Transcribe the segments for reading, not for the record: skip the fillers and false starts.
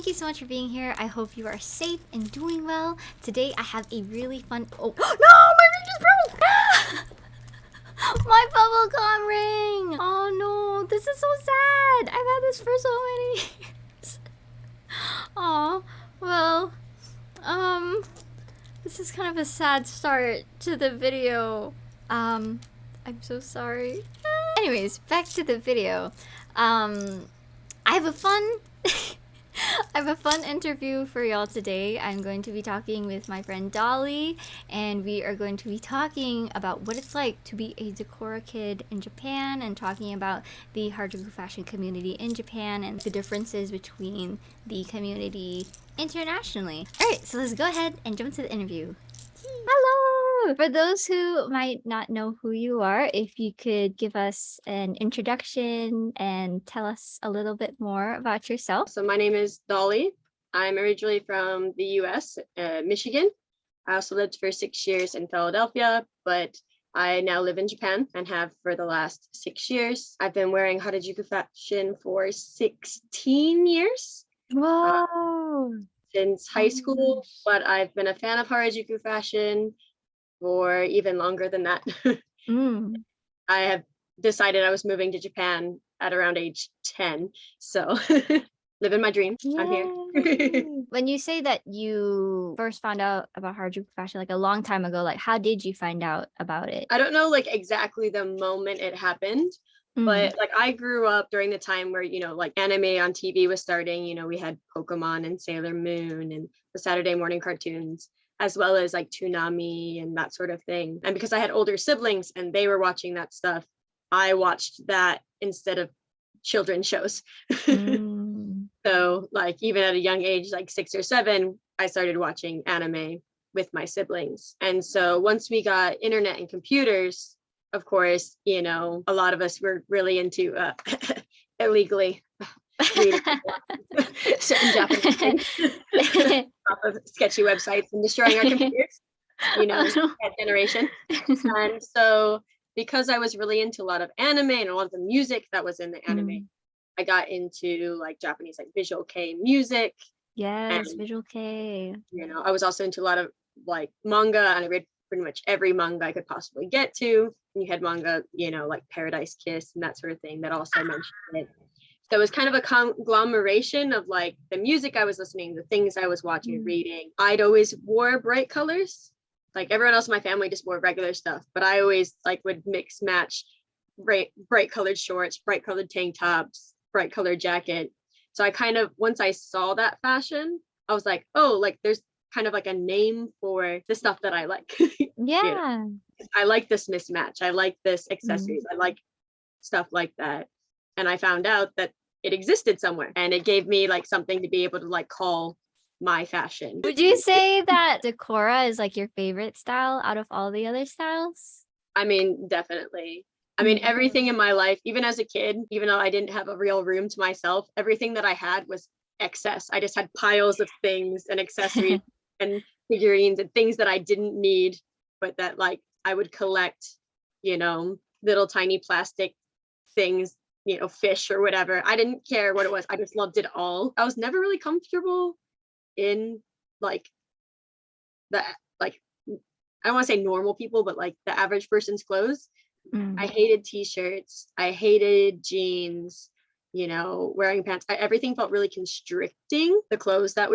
thank you so much for being here. I hope you are safe and doing well. Today I have a really fun... Oh, no! My ring just broke! My bubblegum ring! Oh no, this is so sad. I've had this for so many years. Oh, well, this is kind of a sad start to the video. I'm so sorry. Anyways, back to the video. I have a fun I have a fun interview for y'all today. I'm going to be talking with my friend Dolly, and we are going to be talking about what it's like to be a Decora kid in Japan, and talking about the Harajuku fashion community in Japan and the differences between the community internationally. Alright, so let's go ahead and jump to the interview. Hello! For those who might not know who you are, if you could give us an introduction and tell us a little bit more about yourself. So my name is Dolly. I'm originally from the US, Michigan. I also lived for 6 years in Philadelphia, but I now live in Japan and have for the last 6 years. I've been wearing Harajuku fashion for 16 years. Whoa! Since high school, but I've been a fan of Harajuku fashion for even longer than that. I have decided I was moving to Japan at around age 10, so living my dream. Yay. I'm here. When you say that you first found out about Harajuku fashion like a long time ago, like how did you find out about it? I don't know like exactly the moment it happened, but like I grew up during the time where, you know, like anime on TV was starting. You know, we had Pokemon and Sailor Moon and the Saturday morning cartoons, as well as like Toonami and that sort of thing. And because I had older siblings and they were watching that stuff, I watched that instead of children's shows. So like even at a young age, like 6 or 7, I started watching anime with my siblings. And so once we got internet and computers, of course, you know, a lot of us were really into illegally reading certain Japanese things off of sketchy websites and destroying our computers, you know, that generation. And so because I was really into a lot of anime and a lot of the music that was in the anime, I got into like Japanese like visual kei music. Yes, and, visual kei. You know, I was also into a lot of like manga, and I read pretty much every manga I could possibly get to. And you had manga, you know, like Paradise Kiss and that sort of thing that also mentioned it. So it was kind of a conglomeration of like the music I was listening, the things I was watching and reading. I'd always wore bright colors. Like everyone else in my family just wore regular stuff, but I always like would mix match bright colored shorts, bright colored tank tops, bright colored jacket. So I kind of, once I saw that fashion, I was like, oh, like there's kind of like a name for the stuff that I like. Yeah. You know? I like this mismatch. I like this accessories. I like stuff like that. And I found out that it existed somewhere, and it gave me like something to be able to like call my fashion. Would you say that Decora is like your favorite style out of all the other styles? I mean, definitely. I mean, everything in my life, even as a kid, even though I didn't have a real room to myself, everything that I had was excess. I just had piles of things and accessories and figurines and things that I didn't need, but that like I would collect, you know, little tiny plastic things, you know, fish or whatever. I didn't care what it was. I just loved it all. I was never really comfortable in like the, like, I don't want to say normal people, but like the average person's clothes. I hated t-shirts. I hated jeans, you know, wearing pants. Everything felt really constricting, the clothes that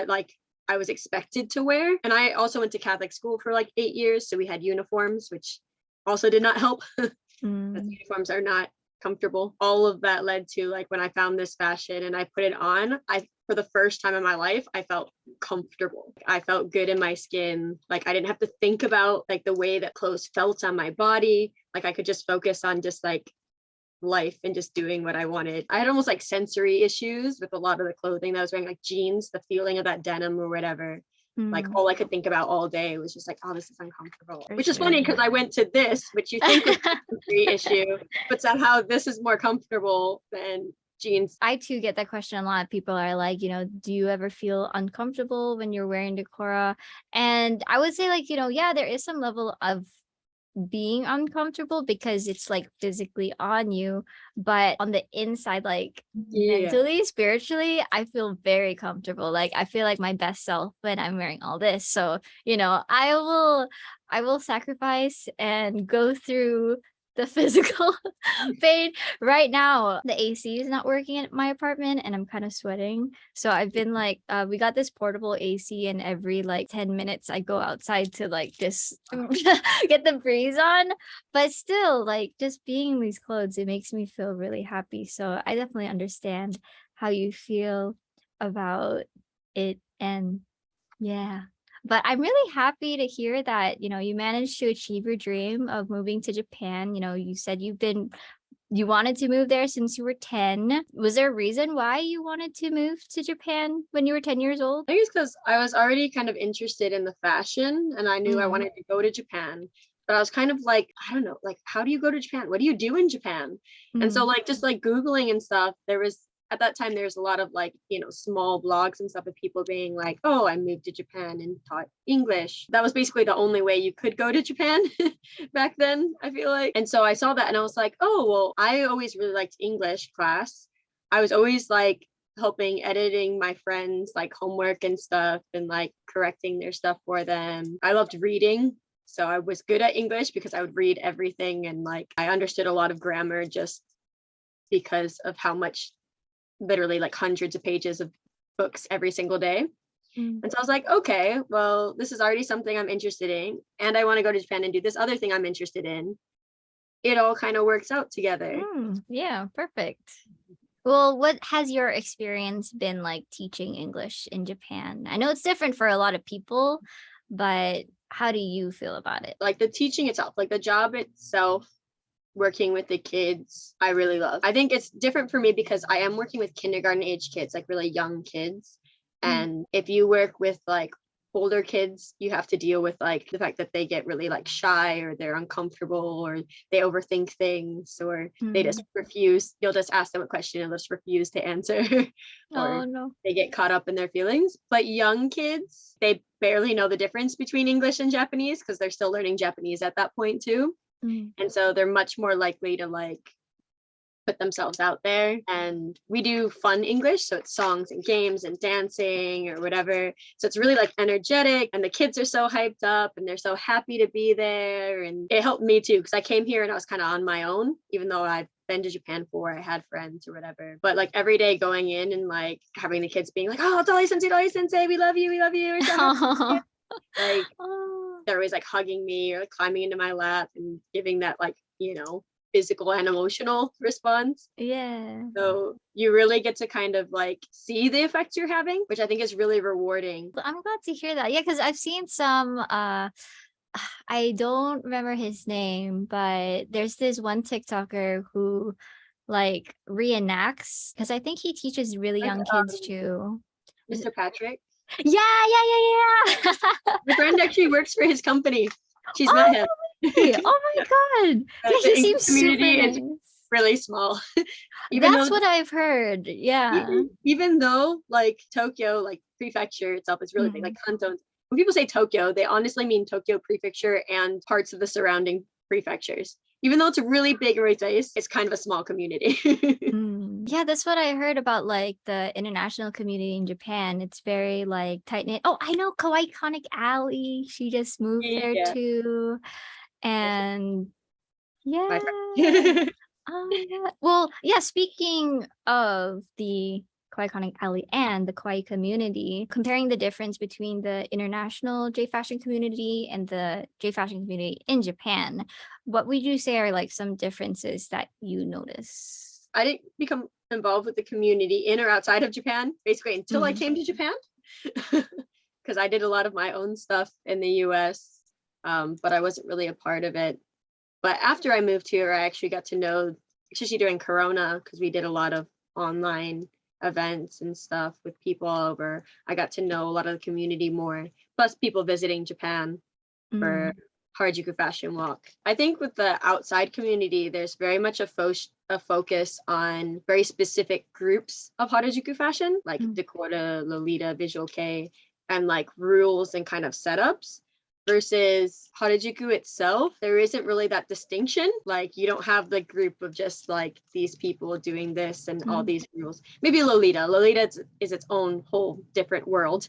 like I was expected to wear. And I also went to Catholic school for like 8 years. So we had uniforms, which also did not help. Uniforms are not comfortable. All of that led to like when I found this fashion and I put it on, for the first time in my life, I felt comfortable. I felt good in my skin. Like I didn't have to think about like the way that clothes felt on my body. Like I could just focus on just like life and just doing what I wanted. I had almost like sensory issues with a lot of the clothing that I was wearing, like jeans, the feeling of that denim or whatever. Like all I could think about all day was just like, oh, this is uncomfortable. Which is funny because I went to this, which you think is a sensory issue, but somehow this is more comfortable than jeans. I too get that question a lot. People are like, you know, do you ever feel uncomfortable when you're wearing Decora? And I would say like, you know, yeah, there is some level of being uncomfortable because it's like physically on you, but on the inside, like mentally, spiritually, I feel very comfortable. Like I feel like my best self when I'm wearing all this. So, you know, I will sacrifice and go through the physical pain. Right now the AC is not working at my apartment and I'm kind of sweating, so I've been like we got this portable AC, and every like 10 minutes I go outside to like just get the breeze on. But still, like, just being in these clothes, it makes me feel really happy. So I definitely understand how you feel about it. And yeah. But I'm really happy to hear that, you know, you managed to achieve your dream of moving to Japan. You know, you said you wanted to move there since you were 10. Was there a reason why you wanted to move to Japan when you were 10 years old? I think it's because I was already kind of interested in the fashion and I knew I wanted to go to Japan. But I was kind of like, I don't know, like, how do you go to Japan? What do you do in Japan? And so like just like Googling and stuff, there was at that time there's a lot of like, you know, small blogs and stuff of people being like, oh, I moved to Japan and taught English. That was basically the only way you could go to Japan back then, I feel like. And so I saw that and I was like, oh, well, I always really liked English class. I was always like helping editing my friends like homework and stuff and like correcting their stuff for them. I loved reading. So I was good at English because I would read everything and like I understood a lot of grammar just because of how much, literally like hundreds of pages of books every single day. And so I was like, okay, well, this is already something I'm interested in and I want to go to Japan and do this other thing I'm interested in. It all kind of works out together. Yeah, perfect. Well, what has your experience been like teaching English in Japan? I know it's different for a lot of people, but how do you feel about it? Like the teaching itself, like the job itself, working with the kids, I really love. I think it's different for me because I am working with kindergarten age kids, like really young kids. And if you work with like older kids, you have to deal with like the fact that they get really like shy or they're uncomfortable or they overthink things or they just refuse. You'll just ask them a question and they'll just refuse to answer or they get caught up in their feelings. But young kids, they barely know the difference between English and Japanese because they're still learning Japanese at that point too. And so they're much more likely to like put themselves out there. And we do fun English, so it's songs and games and dancing or whatever. So it's really like energetic and the kids are so hyped up and they're so happy to be there. And it helped me too because I came here and I was kind of on my own, even though I've been to Japan before, I had friends or whatever. But like every day going in and like having the kids being like, oh, Dolly sensei, we love you, we're so happy. Like they're always like hugging me or like climbing into my lap and giving that like, you know, physical and emotional response. Yeah. So you really get to kind of like see the effects you're having, which I think is really rewarding. I'm glad to hear that. Yeah, because I've seen some I don't remember his name, but there's this one TikToker who like reenacts, because I think he teaches really young kids too. Mr. Patrick. Yeah. My friend actually works for his company. She's met him. Oh my god. Yeah, he seems community super is nice. really small. That's what I've heard. Yeah. Even though like Tokyo, like prefecture itself is really big, like Kanto. When people say Tokyo, they honestly mean Tokyo prefecture and parts of the surrounding prefectures. Even though it's a really big place, it's kind of a small community. Yeah, that's what I heard about like the international community in Japan. It's very like tight knit. Oh, I know Kawaii Conic Alley. She just moved there too. And yeah. Well, yeah, speaking of the Kawaii Conic Alley and the Kawaii community, comparing the difference between the international J fashion community and the J fashion community in Japan, what would you say are like some differences that you notice? I didn't become involved with the community in or outside of Japan, basically until I came to Japan, because I did a lot of my own stuff in the US, but I wasn't really a part of it. But after I moved here, I actually got to know, especially during Corona, because we did a lot of online events and stuff with people all over. I got to know a lot of the community more, plus people visiting Japan for Harajuku Fashion Walk. I think with the outside community, there's very much a focus on very specific groups of Harajuku fashion, like Decora, Lolita, Visual Kei, and like rules and kind of setups. versus Harajuku itself, there isn't really that distinction. Like you don't have the group of just like these people doing this and all these rules. Maybe Lolita is its own whole different world.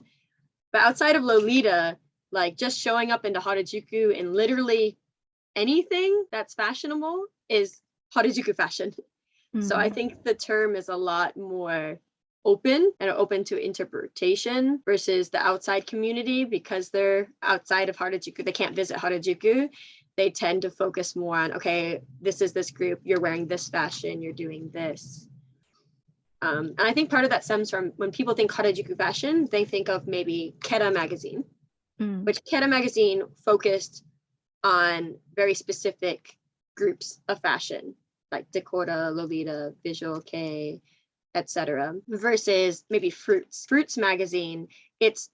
But outside of Lolita, like just showing up into Harajuku and literally anything that's fashionable is Harajuku fashion. So I think the term is a lot more open and open to interpretation versus the outside community, because they're outside of Harajuku, they can't visit Harajuku. They tend to focus more on, okay, this is this group, you're wearing this fashion, you're doing this. And I think part of that stems from when people think Harajuku fashion, they think of maybe KIBBY magazine, which KIBBY magazine focused on very specific groups of fashion, like Decora, Lolita, Visual Kei, etc. Versus maybe Fruits magazine. It's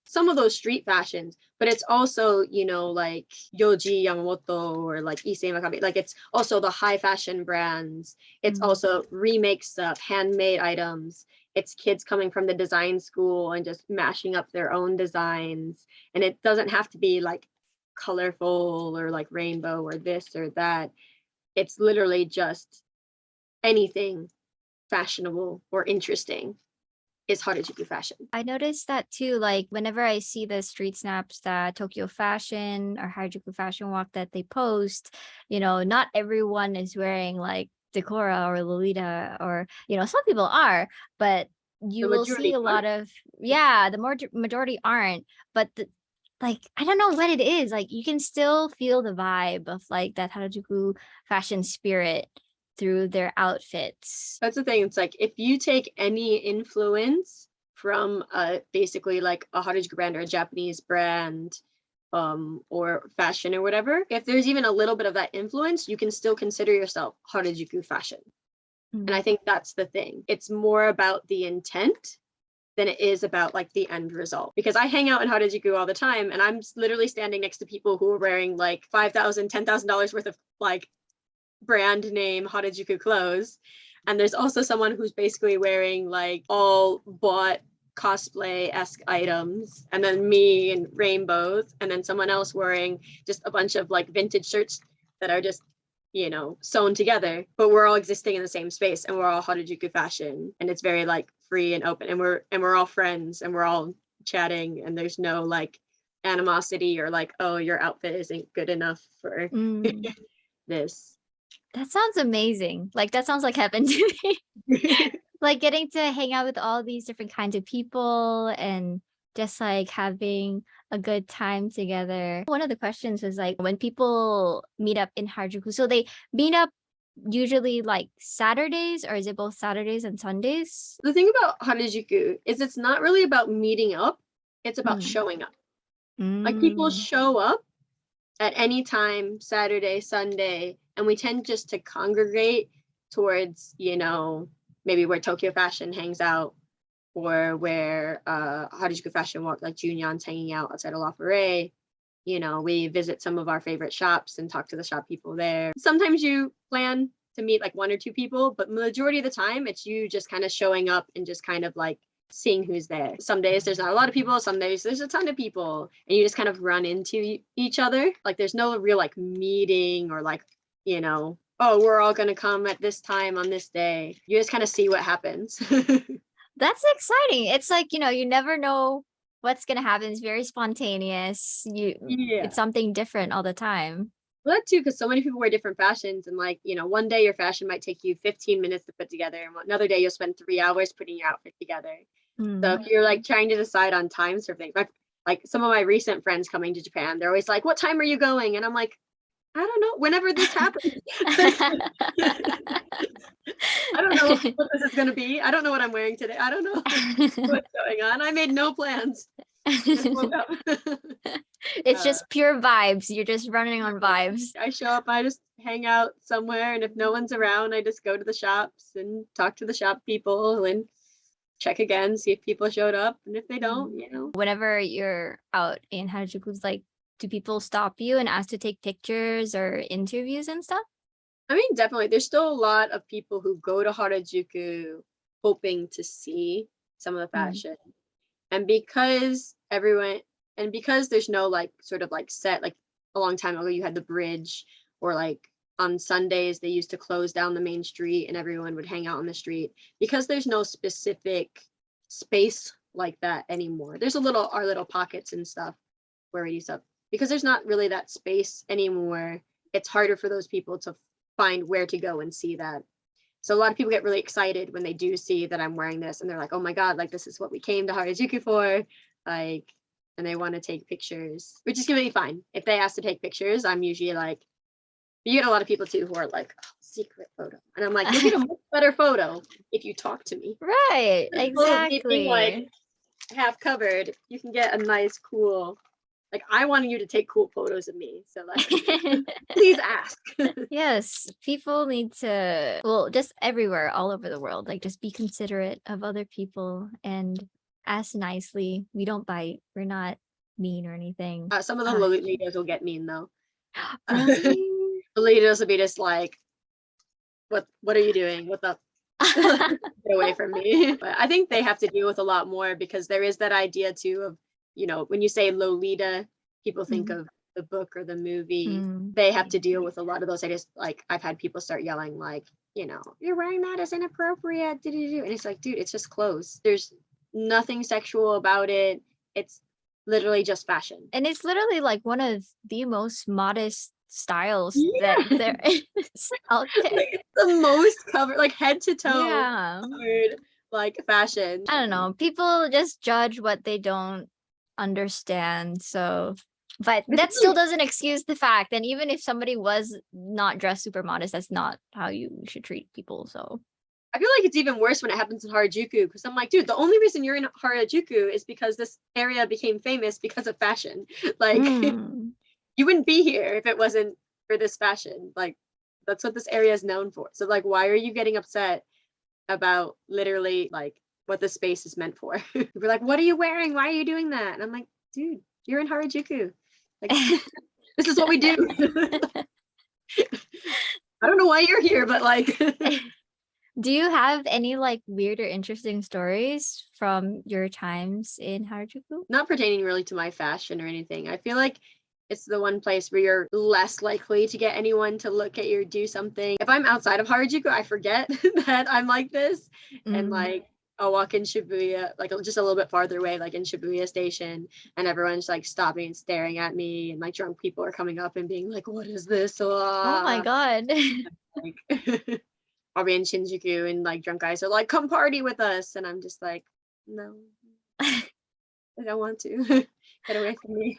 some of those street fashions, but it's also, you know, like Yoji Yamamoto or like Issei Makabe. Like it's also the high fashion brands. It's also remake stuff, handmade items. It's kids coming from the design school and just mashing up their own designs. And it doesn't have to be like colorful or like rainbow or this or that. It's literally just anything fashionable or interesting is Harajuku fashion. I noticed that too, like whenever I see the street snaps that Tokyo Fashion or Harajuku Fashion Walk that they post, you know, not everyone is wearing like Decora or Lolita, or, you know, some people are, but you will see a lot of, the majority aren't, but like, I don't know what it is, like you can still feel the vibe of like that Harajuku fashion spirit through their outfits. That's the thing. It's like if you take any influence from basically like a Harajuku brand or a Japanese brand, or fashion or whatever, if there's even a little bit of that influence, you can still consider yourself Harajuku fashion. And I think that's the thing. It's more about the intent than it is about like the end result. Because I hang out in Harajuku all the time and I'm literally standing next to people who are wearing like $5,000, $10,000 worth of like brand name Harajuku clothes. And there's also someone who's basically wearing like all bought cosplay-esque items, and then me in rainbows, and then someone else wearing just a bunch of like vintage shirts that are just, you know, sewn together, but we're all existing in the same space and we're all Harajuku fashion, and it's very like free and open, and we're all friends and we're all chatting, and there's no like animosity or like, oh, your outfit isn't good enough for this. That sounds amazing. Like that sounds like heaven to me. Like getting to hang out with all these different kinds of people and just like having a good time together. One of the questions was like when people meet up in Harajuku, so they meet up usually like Saturdays, or is it both Saturdays and Sundays? The thing about Harajuku is it's not really about meeting up, it's about showing up. Like people show up at any time, Saturday, Sunday, and we tend just to congregate towards, you know, maybe where Tokyo Fashion hangs out, or where Harajuku Fashion Walk, like Junyon's hanging out outside of La Forêt. You know, we visit some of our favorite shops and talk to the shop people there. Sometimes you plan to meet like one or two people, but majority of the time it's you just kind of showing up and just kind of like seeing who's there. Some days there's not a lot of people, some days there's a ton of people, and you just kind of run into each other. Like there's no real like meeting or like, you know, oh, we're all gonna come at this time on this day. You just kind of see what happens. That's exciting. It's like, you know, you never know what's gonna happen. It's very spontaneous. It's something different all the time. Well, that too, because so many people wear different fashions, and like, you know, one day your fashion might take you 15 minutes to put together, and another day you'll spend 3 hours putting your outfit together. So if you're like trying to decide on times for things, like some of my recent friends coming to Japan, they're always like, what time are you going? And I'm like, I don't know, whenever this happens. I don't know what this is going to be. I don't know what I'm wearing today. I don't know what's going on. I made no plans. It's just pure vibes. You're just running on vibes. I show up, I just hang out somewhere, and if no one's around, I just go to the shops and talk to the shop people and check again, see if people showed up, and if they don't, you know. Whenever you're out in Harajuku, like, do people stop you and ask to take pictures or interviews and stuff? I mean, definitely. There's still a lot of people who go to Harajuku hoping to see some of the fashion. And because everyone, And because there's no like sort of like set, like a long time ago you had the bridge, or like on Sundays they used to close down the main street and everyone would hang out on the street. Because there's no specific space like that anymore. There's our little pockets and stuff where we do stuff. Because there's not really that space anymore, it's harder for those people to find where to go and see that. So a lot of people get really excited when they do see that I'm wearing this, and they're like, oh my God, like this is what we came to Harajuku for. Like, and they want to take pictures, which is gonna be fine. If they ask to take pictures, I'm usually like, you get a lot of people too who are like, oh, secret photo. And I'm like, you'll get a much better photo if you talk to me. Right, exactly. Being like half covered, you can get a nice, cool, like I wanted you to take cool photos of me. So like, please ask. Yes, people need to, well, just everywhere, all over the world, like just be considerate of other people and ask nicely. We don't bite. We're not mean or anything. Some of the Lolitas will get mean though. Really? Lolitas will be just like, what are you doing? What's up? Get away from me. But I think they have to deal with a lot more, because there is that idea too of, you know, when you say Lolita, people think of the book or the movie. They have to deal with a lot of those ideas. Like I've had people start yelling like, you know, you're wearing that is inappropriate. And it's like, dude, it's just clothes. There's nothing sexual about it. It's literally just fashion. And it's literally like one of the most modest styles that there is out there. Like, it's the most covered, like head to toe, covered, like fashion. I don't know. People just judge what they don't understand. So, but that still doesn't excuse the fact. And even if somebody was not dressed super modest, that's not how you should treat people. So I feel like it's even worse when it happens in Harajuku, because I'm like, dude, the only reason you're in Harajuku is because this area became famous because of fashion. Like, you wouldn't be here if it wasn't for this fashion. Like, that's what this area is known for. So, like, why are you getting upset about literally like what the space is meant for? We're like, what are you wearing? Why are you doing that? And I'm like, dude, you're in Harajuku. Like, this is what we do. I don't know why you're here, but like. Do you have any like weird or interesting stories from your times in Harajuku? Not pertaining really to my fashion or anything. I feel like it's the one place where you're less likely to get anyone to look at you or do something. If I'm outside of Harajuku, I forget that I'm like this. And like, I'll walk in Shibuya, like just a little bit farther away, like in Shibuya Station, and everyone's like stopping and staring at me, and like drunk people are coming up and being like, what is this? Oh my God. Like, I'll be in Shinjuku and like drunk guys are like, come party with us. And I'm just like, no, I don't want to. Get away from me.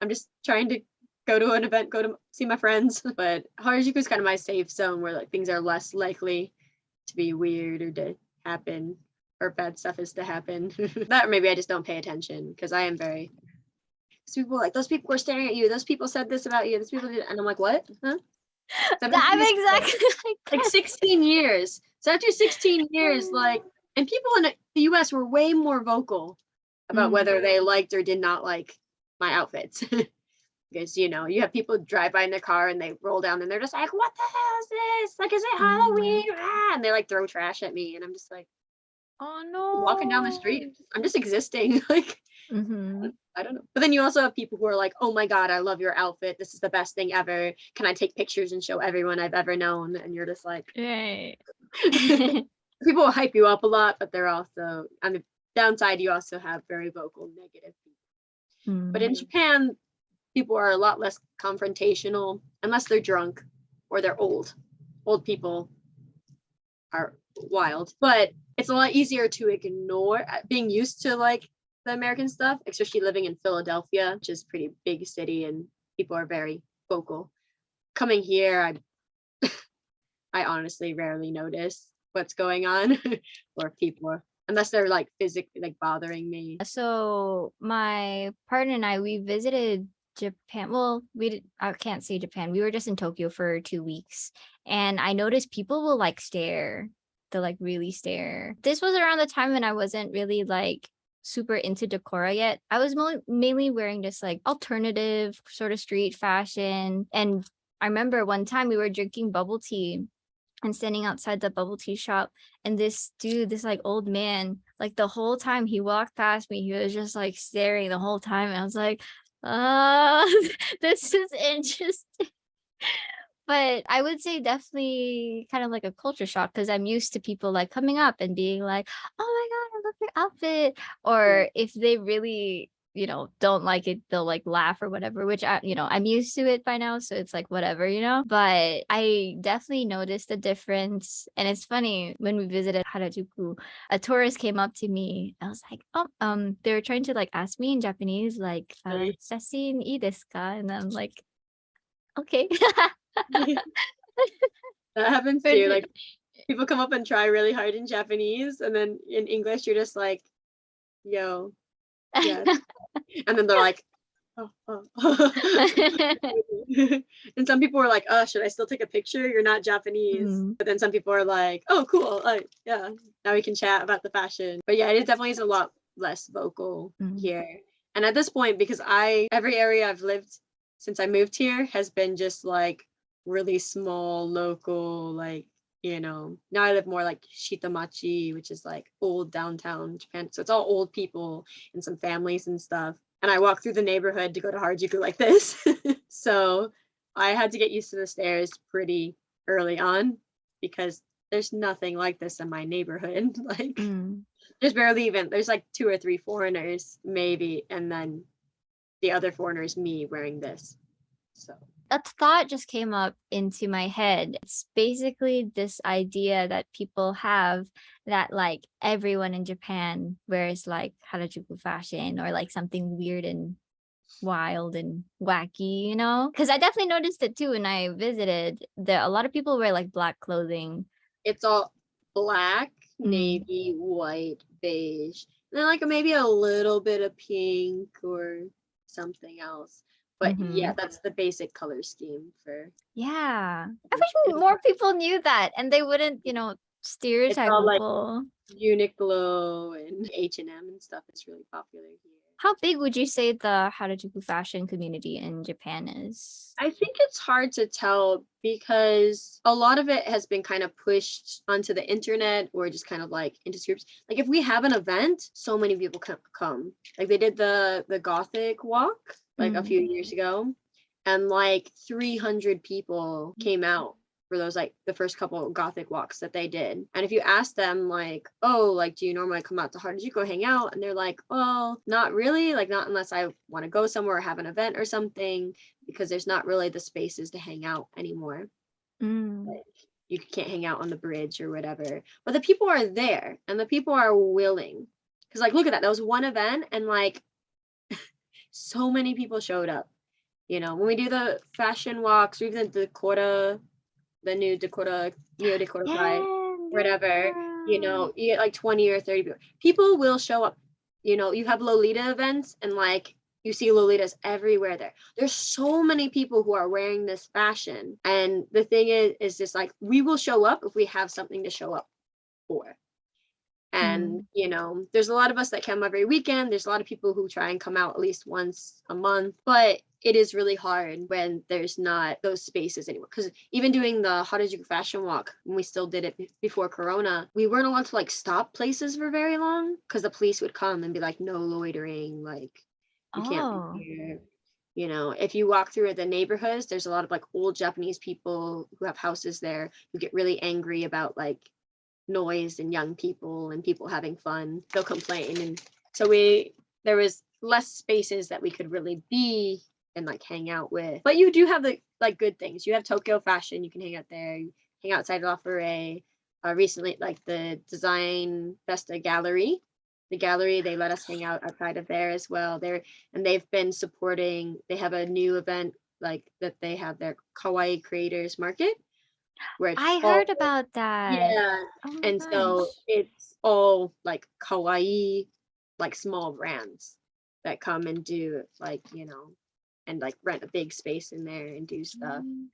I'm just trying to go to an event, go to see my friends. But Harajuku is kind of my safe zone where like things are less likely to be weird or to happen, or bad stuff is to happen. That, or maybe I just don't pay attention, because I am very, people like, those people were staring at you, those people said this about you, those people did, and I'm like, what? Huh? I'm exactly like 16 years. So after 16 years, like, and people in the US were way more vocal about whether they liked or did not like my outfits. Because, you know, you have people drive by in their car and they roll down and they're just like, what the hell is this? Like, is it Halloween? And they like throw trash at me. And I'm just like, oh no. Walking down the street, I'm just existing. Like, I don't know. But then you also have people who are like, oh my God, I love your outfit. This is the best thing ever. Can I take pictures and show everyone I've ever known? And you're just like, right. People will hype you up a lot, but they're also, on the downside, you also have very vocal negative people. But in Japan, people are a lot less confrontational, unless they're drunk or they're old. Old people are wild, but it's a lot easier to ignore, being used to like the American stuff, especially living in Philadelphia, which is a pretty big city and people are very vocal. Coming here, I honestly rarely notice what's going on or people are, unless they're like physically like bothering me. So my partner and I, we visited Japan. Well, I can't say Japan. We were just in Tokyo for 2 weeks, and I noticed people will like stare. They'll like really stare. This was around the time when I wasn't really like super into Decora yet. I was mainly wearing just like alternative sort of street fashion. And I remember one time we were drinking bubble tea and standing outside the bubble tea shop, and this dude, this like old man, like the whole time he walked past me, he was just like staring the whole time. And I was like, this is interesting. But I would say definitely kind of like a culture shock because I'm used to people like coming up and being like, "Oh my God, I love your outfit." Yeah. Or if they really, don't like it, they'll like laugh or whatever, which I'm used to it by now. So it's like whatever. But I definitely noticed a difference. And it's funny when we visited Harajuku, a tourist came up to me. I was like, oh, they were trying to like ask me in Japanese, like, Right. 写真いいですか? And I'm like, okay. That happens But too. Like people come up and try really hard in Japanese, and then in English you're just like, "Yo, yes," and then they're like, "Oh, oh." And some people are like, "Oh, should I still take a picture? You're not Japanese." Mhm, But then some people are like, "Oh, cool. Yeah, now we can chat about the fashion." But yeah, it definitely is a lot less vocal mhm, here. And at this point, because every area I've lived since I moved here has been just like really small, local, like, now I live more like Shitamachi, which is like old downtown Japan. So it's all old people and some families and stuff. And I walk through the neighborhood to go to Harajuku like this. So I had to get used to the stairs pretty early on because there's nothing like this in my neighborhood. Like mm. there's like 2 or 3 foreigners maybe, and then the other foreigner is me wearing this. So A thought just came up into my head. It's basically this idea that people have that like everyone in Japan wears like Harajuku fashion or like something weird and wild and wacky. Because I definitely noticed it too when I visited. There a lot of people wear like black clothing. it's all black, Mm, navy, white, beige, and then like maybe a little bit of pink or something else. But yeah, mm-hmm. that's the basic color scheme for Yeah. I it's, wish more people knew that and they wouldn't, it's stereotype all like people. Uniqlo and H&M and stuff. It's really popular here. How big would you say the Harajuku fashion community in Japan is? I think it's hard to tell because a lot of it has been kind of pushed onto the internet or just kind of like into groups. Like if we have an event, so many people can come. Like they did the Gothic walk like a Mm. few years ago, and like 300 people came out for those like the first couple of Gothic walks that they did. And if you ask them like, oh, like do you normally come out to Harajuku hang out? And they're like, well, not really, like not unless I want to go somewhere or have an event or something, because there's not really the spaces to hang out anymore. Mm. Like you can't hang out on the bridge or whatever. But the people are there and the people are willing. Because like look at that. That was one event and like so many people showed up. When we do the fashion walks or even the new Neo Decora Kei, Yeah, whatever, yeah. you get like 20 or 30 people. People will show up. You have Lolita events and like you see Lolitas everywhere there. There's so many people who are wearing this fashion. And the thing is just like we will show up if we have something to show up for. And Mm. there's a lot of us that come every weekend. There's a lot of people who try and come out at least once a month, but it is really hard when there's not those spaces anymore. Because even doing the Harajuku fashion walk, when we still did it before Corona, we weren't allowed to like stop places for very long because the police would come and be like, no loitering, like you can't be Oh. here. If you walk through the neighborhoods, there's a lot of like old Japanese people who have houses there who get really angry about like noise and young people and people having fun. They'll complain. And so there was less spaces that we could really be and like hang out with. But you do have the like good things. You have Tokyo fashion, you can hang out there, you hang outside of Offeray. Recently, like the Design Festa gallery. The gallery, they let us hang out outside of there as well. They've been supporting, they have a new event like that they have their Kawaii Creators Market where it's I all heard about that. yeah, Oh, and so nice. it's all like kawaii, like small brands that come and do like, and like rent a big space in there and do stuff. Mm.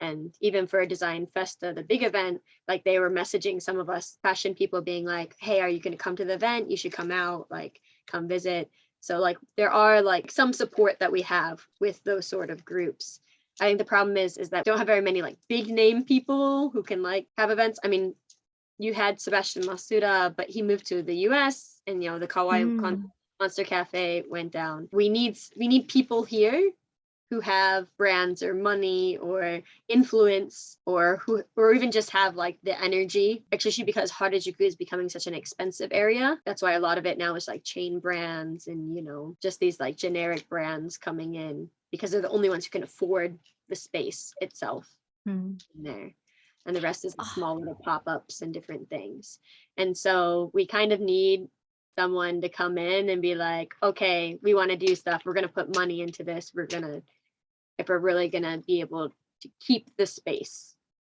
And even for a design festa, the big event, like they were messaging some of us fashion people being like, hey, are you going to come to the event? You should come out, like come visit. So like there are like some support that we have with those sort of groups. I think the problem is that we don't have very many like big name people who can like have events. I mean, you had Sebastian Masuda, but he moved to the US, and the Kawaii Monster Cafe went down. We need people here who have brands or money or influence, or even just have like the energy, especially because Harajuku is becoming such an expensive area. That's why a lot of it now is like chain brands and just these like generic brands coming in, because they're the only ones who can afford the space itself in there, and the rest is the small little pop-ups and different things. And so we kind of need someone to come in and be like, okay, we want to do stuff, we're going to put money into this, if we're really going to be able to keep the space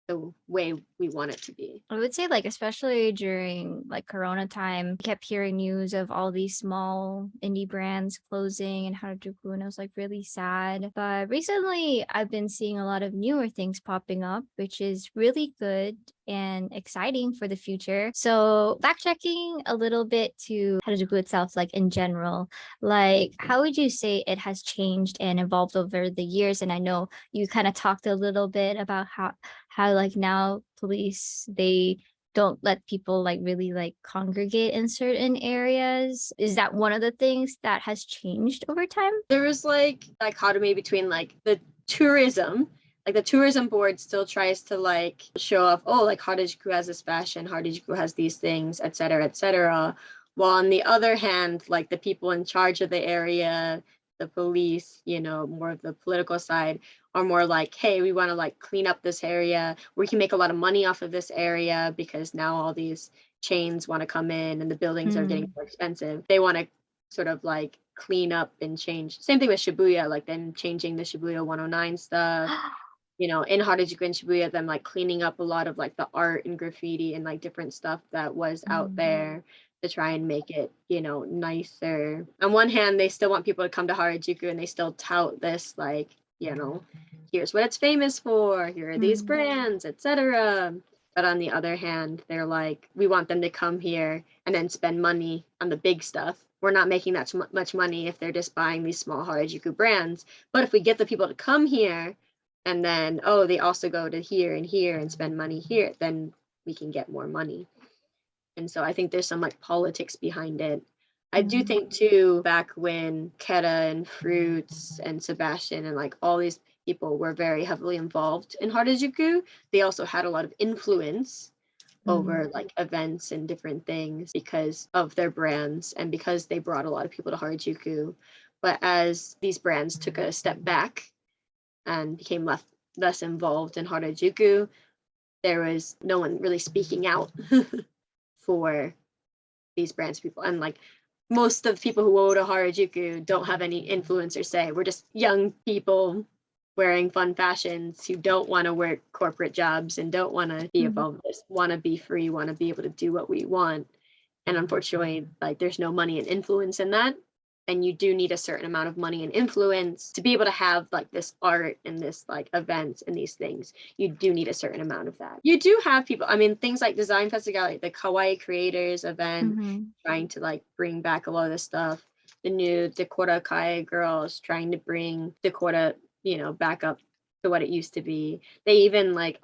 the way we want it to be. I would say, like, especially during like Corona time, I kept hearing news of all these small indie brands closing in Harajuku, and I was like really sad. But recently I've been seeing a lot of newer things popping up, which is really good and exciting for the future. So backtracking a little bit to Harajuku itself, like in general, like how would you say it has changed and evolved over the years? And I know you kind of talked a little bit about how like now police, they don't let people like really like congregate in certain areas. Is that one of the things that has changed over time? There was like dichotomy between like the tourism, like the tourism board still tries to like show off, oh, like Harajuku has this fashion, Harajuku has these things, etc., etc. While on the other hand, like the people in charge of the area, the police, more of the political side, are more like, hey, we want to like clean up this area. We can make a lot of money off of this area because now all these chains want to come in and the buildings are getting more expensive. They want to sort of like clean up and change. Same thing with Shibuya, like them changing the Shibuya 109 stuff. In Harajuku and Shibuya, them like cleaning up a lot of like the art and graffiti and like different stuff that was out there to try and make it, nicer. On one hand, they still want people to come to Harajuku and they still tout this like, here's what it's famous for, here are these brands, etc. But on the other hand, they're like, we want them to come here and then spend money on the big stuff. We're not making that much money if they're just buying these small Harajuku brands. But if we get the people to come here and then, they also go to here and spend money here, then we can get more money. And so I think there's some like politics behind it. I do think too, back when Keta and Fruits and Sebastian and like all these people were very heavily involved in Harajuku, they also had a lot of influence over like events and different things because of their brands and because they brought a lot of people to Harajuku. But as these brands took a step back and became less involved in Harajuku, there was no one really speaking out for these brands people. And like most of the people who go to Harajuku don't have any influence or say. We're just young people wearing fun fashions who don't want to work corporate jobs and don't want to be involved, just want to be free, want to be able to do what we want. And unfortunately, like there's no money and influence in that. And you do need a certain amount of money and influence to be able to have like this art and this like events and these things. You do need a certain amount of that. You do have people, I mean, things like Design Festival, like the Kawaii Creators event, trying to like bring back a lot of this stuff. The Neo Decora Kei girls trying to bring Decora, back up to what it used to be. They even like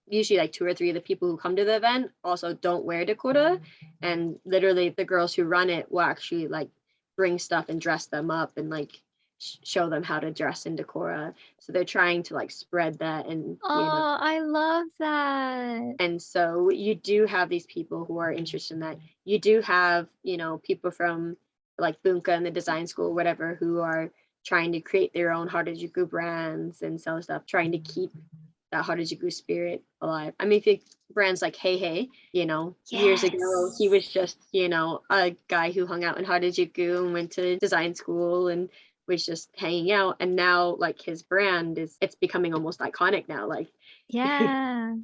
usually like 2 or 3 of the people who come to the event also don't wear Decora. And literally the girls who run it will actually like bring stuff and dress them up and like show them how to dress in Decora. So they're trying to like spread that. And I love that. And so you do have these people who are interested in that. You do have people from like Bunka and the design school, whatever, who are trying to create their own Harajuku brands and sell stuff, trying to keep that Harajuku spirit alive. I mean, if brands like Hey, years ago, he was just, a guy who hung out in Harajuku and went to design school and was just hanging out. And now like his brand it's becoming almost iconic now. Like, you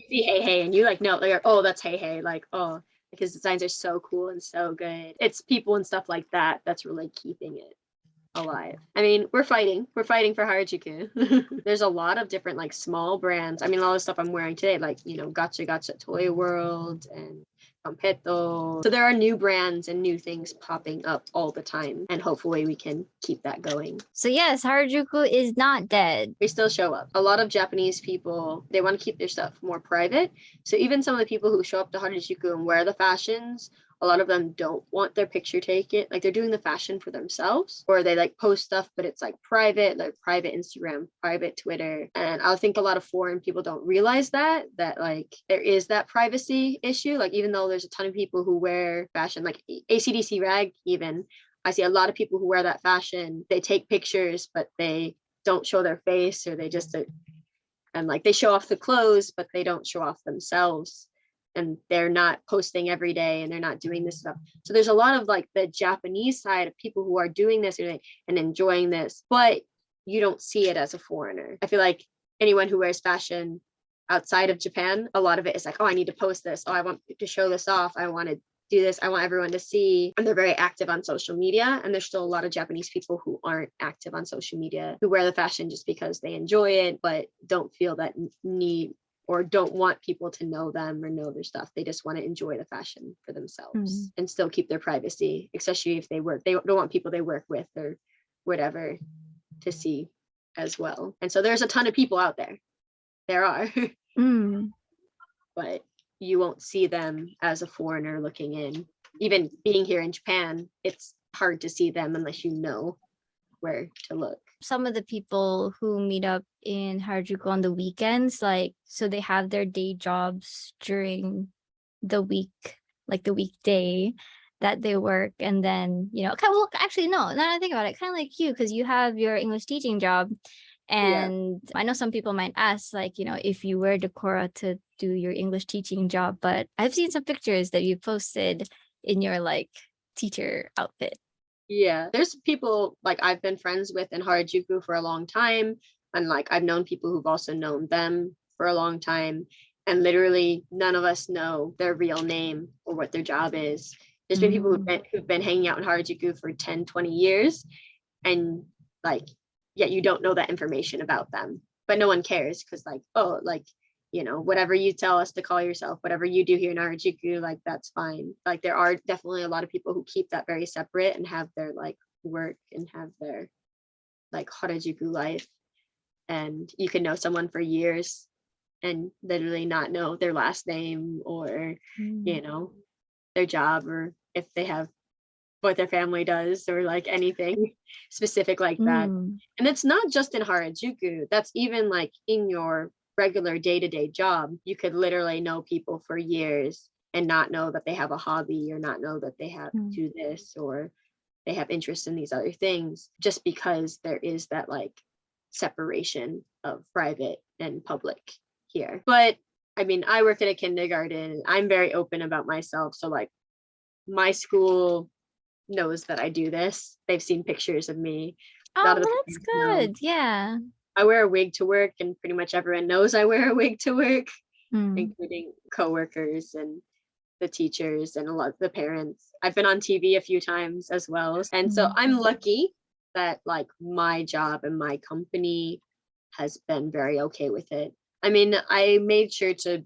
see Hey and you like, no, like, oh, that's Hey. Like, oh, like his designs are so cool and so good. It's people and stuff like that that's really keeping it alive. I mean, we're fighting for Harajuku. There's a lot of different like small brands. I mean, all the stuff I'm wearing today, like Gotcha Toy World and Pampeto. So there are new brands and new things popping up all the time, and hopefully we can keep that going. So yes, Harajuku is not dead. They still show up. A lot of Japanese people, they want to keep their stuff more private. So even some of the people who show up to Harajuku and wear the fashions, a lot of them don't want their picture taken. Like they're doing the fashion for themselves, or they like post stuff, but it's like private Instagram, private Twitter. And I think a lot of foreign people don't realize that like there is that privacy issue. Like even though there's a ton of people who wear fashion, like ACDC RAG, even I see a lot of people who wear that fashion. They take pictures, but they don't show their face, or they just and like they show off the clothes, but they don't show off themselves. And they're not posting every day, and they're not doing this stuff. So there's a lot of like the Japanese side of people who are doing this and enjoying this, but you don't see it as a foreigner. I feel like anyone who wears fashion outside of Japan, a lot of it is like, oh, I need to post this. Oh, I want to show this off. I want to do this. I want everyone to see. And they're very active on social media. And there's still a lot of Japanese people who aren't active on social media, who wear the fashion just because they enjoy it, but don't feel that need or don't want people to know them or know their stuff. They just want to enjoy the fashion for themselves and still keep their privacy, especially if they don't want people they work with or whatever to see as well. And so there's a ton of people out there. There are. But you won't see them as a foreigner looking in. Even being here in Japan, it's hard to see them unless you know where to look. Some of the people who meet up in Harajuku on the weekends, like, so they have their day jobs during the week, like the weekday that they work. And then, you know, well, actually, no, now that I think about it, kind of like you, because you have your English teaching job. And I know some people might ask, like, you know, if you wear Decora to do your English teaching job, but I've seen some pictures that you posted in your like teacher outfit. Yeah, there's people like I've been friends with in Harajuku for a long time, and like I've known people who've also known them for a long time, and literally none of us know their real name or what their job is. There's been people who've been hanging out in Harajuku for 10, 20 years, and like yet you don't know that information about them, but no one cares because like, oh, like, you know, whatever you tell us to call yourself, whatever you do here in Harajuku, like that's fine. Like there are definitely a lot of people who keep that very separate and have their like work and have their like Harajuku life. And you can know someone for years and literally not know their last name or, you know, their job, or if they have what their family does, or like anything specific like that. And it's not just in Harajuku, that's even like in your regular day-to-day job. You could literally know people for years and not know that they have a hobby, or not know that they have do this, or they have interest in these other things, just because there is that like separation of private and public here. But I mean, I work at a kindergarten. I'm very open about myself. So like my school knows that I do this. They've seen pictures of me. Oh, well, that's good. Yeah. I wear a wig to work, and pretty much everyone knows I wear a wig to work, including coworkers and the teachers and a lot of the parents. I've been on TV a few times as well. And so I'm lucky that like my job and my company has been very okay with it. I mean, I made sure to,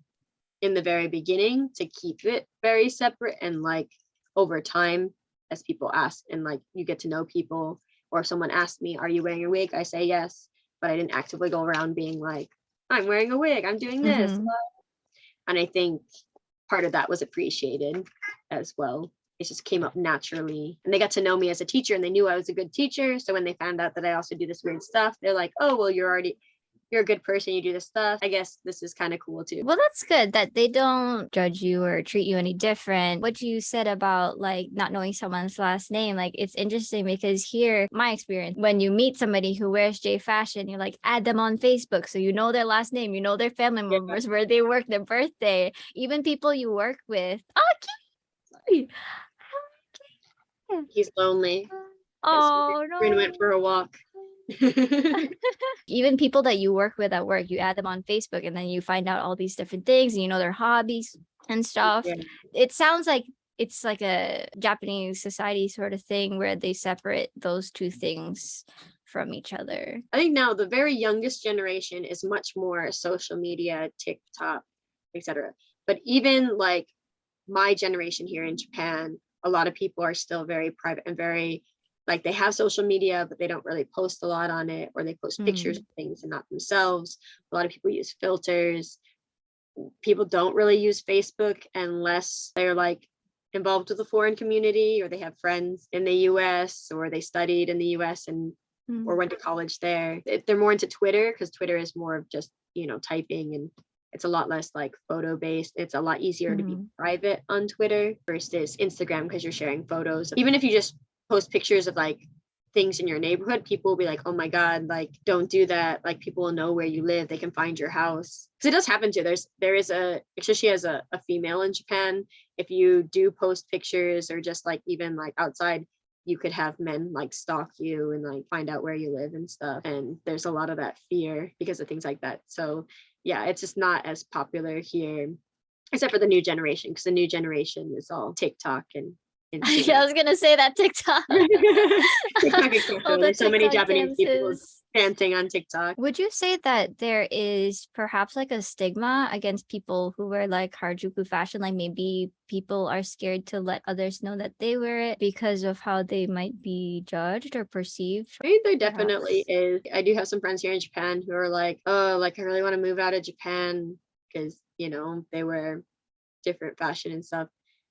in the very beginning, to keep it very separate, and like over time, as people ask and like you get to know people, or if someone asks me, are you wearing a wig? I say yes, but I didn't actively go around being like, I'm wearing a wig, I'm doing this. And I think part of that was appreciated as well. It just came up naturally, and they got to know me as a teacher, and they knew I was a good teacher. So when they found out that I also do this weird stuff, they're like, oh, well, you're a good person, you do this stuff. I guess this is kind of cool too. Well, that's good that they don't judge you or treat you any different. What you said about like not knowing someone's last name, like it's interesting because here, my experience, when you meet somebody who wears J fashion, you like add them on Facebook. So you know their last name, you know their family members, where they work, their birthday, even people you work with. Oh, Kibby! He's lonely. Oh, no. We went for a walk. Even people that you work with at work, you add them on Facebook, and then you find out all these different things, and you know their hobbies and stuff. It sounds like it's like a Japanese society sort of thing where they separate those two things from each other. I think now the very youngest generation is much more social media, TikTok, etc. But even like my generation here in Japan, a lot of people are still very private and very like they have social media, but they don't really post a lot on it, or they post pictures of things and not themselves. A lot of people use filters. People don't really use Facebook unless they're like involved with the foreign community, or they have friends in the US, or they studied in the US and or went to college there. They're more into Twitter because Twitter is more of just, you know, typing, and it's a lot less like photo based. It's a lot easier to be private on Twitter versus Instagram because you're sharing photos. Even if you just post pictures of like things in your neighborhood, people will be like, oh my God, like don't do that. Like people will know where you live. They can find your house. Because it does happen too. There is a, especially as a female in Japan, if you do post pictures or just like even like outside, you could have men like stalk you and like find out where you live and stuff. And there's a lot of that fear because of things like that. So yeah, it's just not as popular here, except for the new generation, because the new generation is all TikTok and Instagram. I was gonna say that TikTok. TikTok is so cool. There's so many Japanese people chanting on TikTok. Would you say that there is perhaps like a stigma against people who wear like Harajuku fashion? Like maybe people are scared to let others know that they wear it because of how they might be judged or perceived? I think there definitely is. I do have some friends here in Japan who are like, oh, like I really want to move out of Japan because, you know, they wear different fashion and stuff.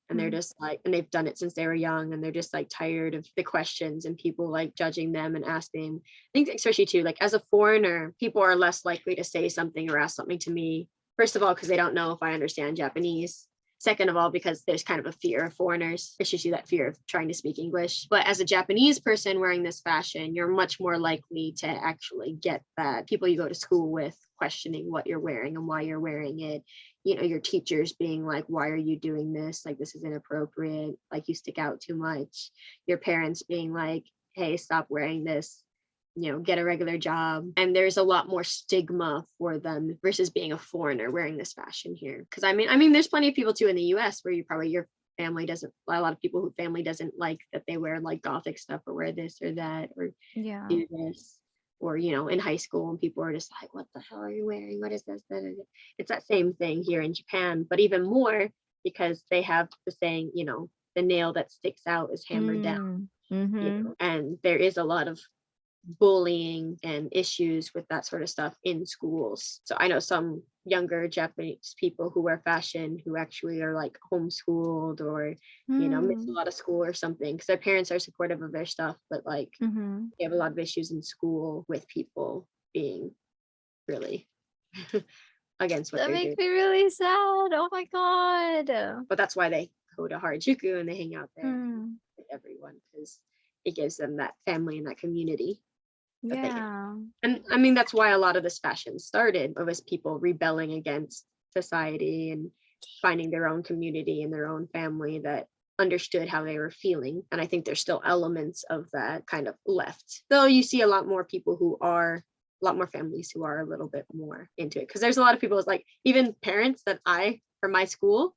And they're just like, and they've done it since they were young, and they're just like tired of the questions and people like judging them and asking. I think especially too, like as a foreigner, people are less likely to say something or ask something to me. First of all, because they don't know if I understand Japanese. Second of all, because there's kind of a fear of foreigners, especially that fear of trying to speak English. But as a Japanese person wearing this fashion, you're much more likely to actually get that people you go to school with questioning what you're wearing and why you're wearing it. You know, your teachers being like, why are you doing this? Like, this is inappropriate. Like, you stick out too much. Your parents being like, hey, stop wearing this. You know, get a regular job. And there's a lot more stigma for them versus being a foreigner wearing this fashion here. Because I mean, there's plenty of people too in the US where you probably, your family doesn't, a lot of people who family doesn't like that they wear like gothic stuff or wear this or that or do this. Or, you know, in high school, and people are just like, what the hell are you wearing? What is this? It's that same thing here in Japan, but even more because they have the saying, you know, the nail that sticks out is hammered down. You know? And there is a lot of bullying and issues with that sort of stuff in schools. So I know some younger Japanese people who wear fashion who actually are like homeschooled or, you know, miss a lot of school or something because their parents are supportive of their stuff, but like they have a lot of issues in school with people being really against what that they're doing. That makes me really sad. Oh my God. But that's why they go to Harajuku and they hang out there with everyone, because it gives them that family and that community. And I mean, that's why a lot of this fashion started. It was people rebelling against society and finding their own community and their own family that understood how they were feeling. And I think there's still elements of that kind of left. Though you see a lot more people who are, a lot more families who are a little bit more into it. Because there's a lot of people, like even parents that from my school,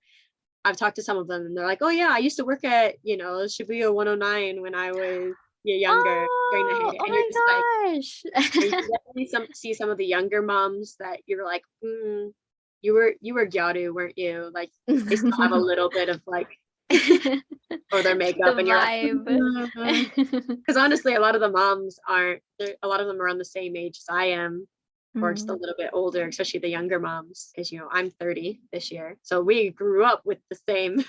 I've talked to some of them and they're like, oh yeah, I used to work at, you know, Shibuya 109 when I was younger. During the heyday. Oh And my gosh. you definitely see some of the younger moms that you're like, you were gyaru, weren't you? Like they still have a little bit of like or their makeup and you're like, because honestly a lot of the moms aren't, a lot of them are around the same age as I am, or just a little bit older, especially the younger moms, because, you know, I'm 30 this year, so we grew up with the same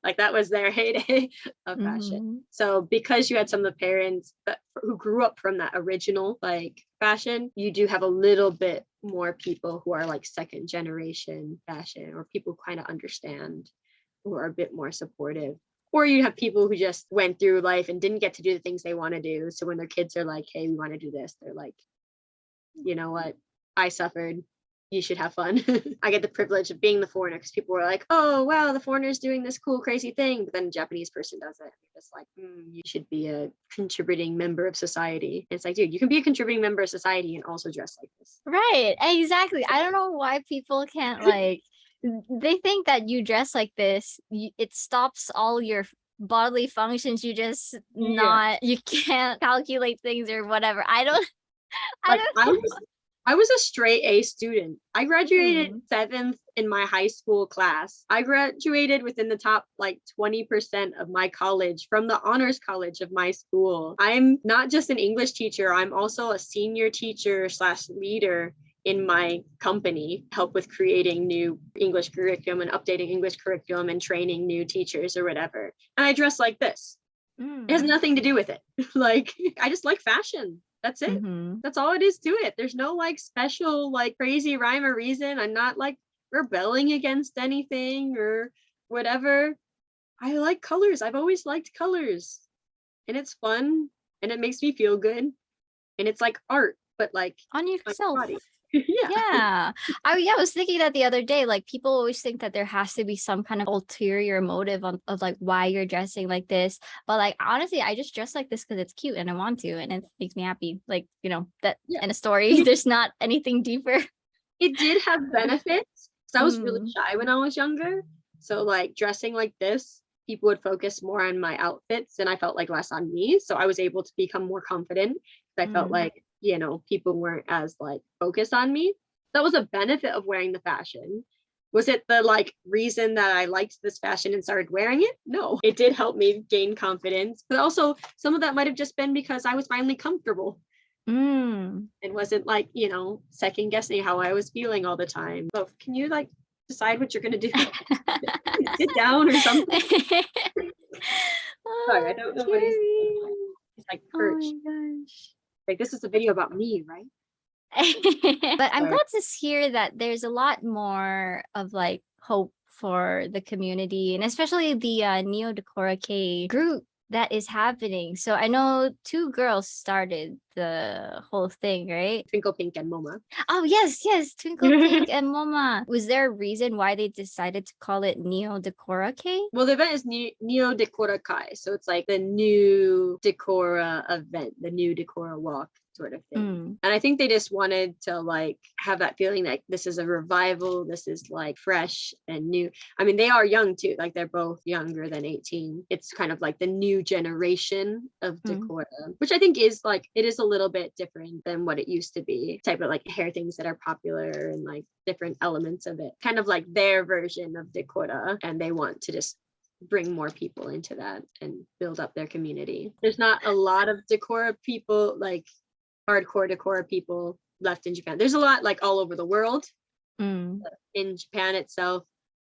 like that was their heyday of fashion. So because you had some of the parents who grew up from that original like fashion, you do have a little bit more people who are like second generation fashion, or people who kind of understand, who are a bit more supportive. Or you have people who just went through life and didn't get to do the things they want to do, so when their kids are like, hey, we want to do this, they're like, you know what, I suffered, you should have fun. I get the privilege of being the foreigner because people were like, oh wow, the foreigner's doing this cool crazy thing, but then a Japanese person does it. It's like, you should be a contributing member of society. And it's like, dude, you can be a contributing member of society and also dress like this. Right, exactly. I don't know why people can't like, they think that you dress like this, it stops all your bodily functions, you just you can't calculate things or whatever. I I was a straight A student. I graduated 7th in my high school class. I graduated within the top like 20% of my college from the honors college of my school. I'm not just an English teacher, I'm also a senior teacher / leader in my company, help with creating new English curriculum and updating English curriculum and training new teachers or whatever. And I dress like this. It has nothing to do with it. Like, I just like fashion. That's it. That's all it is to it. There's no like special, like crazy rhyme or reason. I'm not like rebelling against anything or whatever. I like colors. I've always liked colors. And it's fun and it makes me feel good. And it's like art, but like on yourself. body. Yeah. I was thinking that the other day, like people always think that there has to be some kind of ulterior motive of like why you're dressing like this, but like honestly I just dress like this because it's cute and I want to and it makes me happy, like, you know, that in a story. There's not anything deeper. It did have benefits. So I was really shy when I was younger, so like dressing like this, people would focus more on my outfits and I felt like less on me, so I was able to become more confident because I felt like, you know, people weren't as like focused on me. That was a benefit of wearing the fashion. Was it the like reason that I liked this fashion and started wearing it? No, it did help me gain confidence, but also some of that might have just been because I was finally comfortable and wasn't like, you know, second guessing how I was feeling all the time. So can you like decide what you're gonna do? Sit down or something. Sorry, I don't know what he's like perched. Oh my gosh. Like, this is a video about me, right? But I'm glad to hear that there's a lot more of like hope for the community and especially the Neo Decora Kei group that is happening. So I know 2 girls started the whole thing, right? Twinkle Pink and Moma. Oh yes, Twinkle Pink and Moma. Was there a reason why they decided to call it Neo Decora Kei? Well, the event is Neo Decora Kei, so it's like the new Decora event, the new Decora walk sort of thing. And I think they just wanted to like have that feeling like this is a revival, this is like fresh and new. I mean, they are young too, like they're both younger than 18. It's kind of like the new generation of Decora, which I think is like, it is a little bit different than what it used to be. Type of like hair things that are popular and like different elements of it, kind of like their version of Decora, and they want to just bring more people into that and build up their community. There's not a lot of Decora people, like hardcore Decora people left in Japan. There's a lot like all over the world. In Japan itself,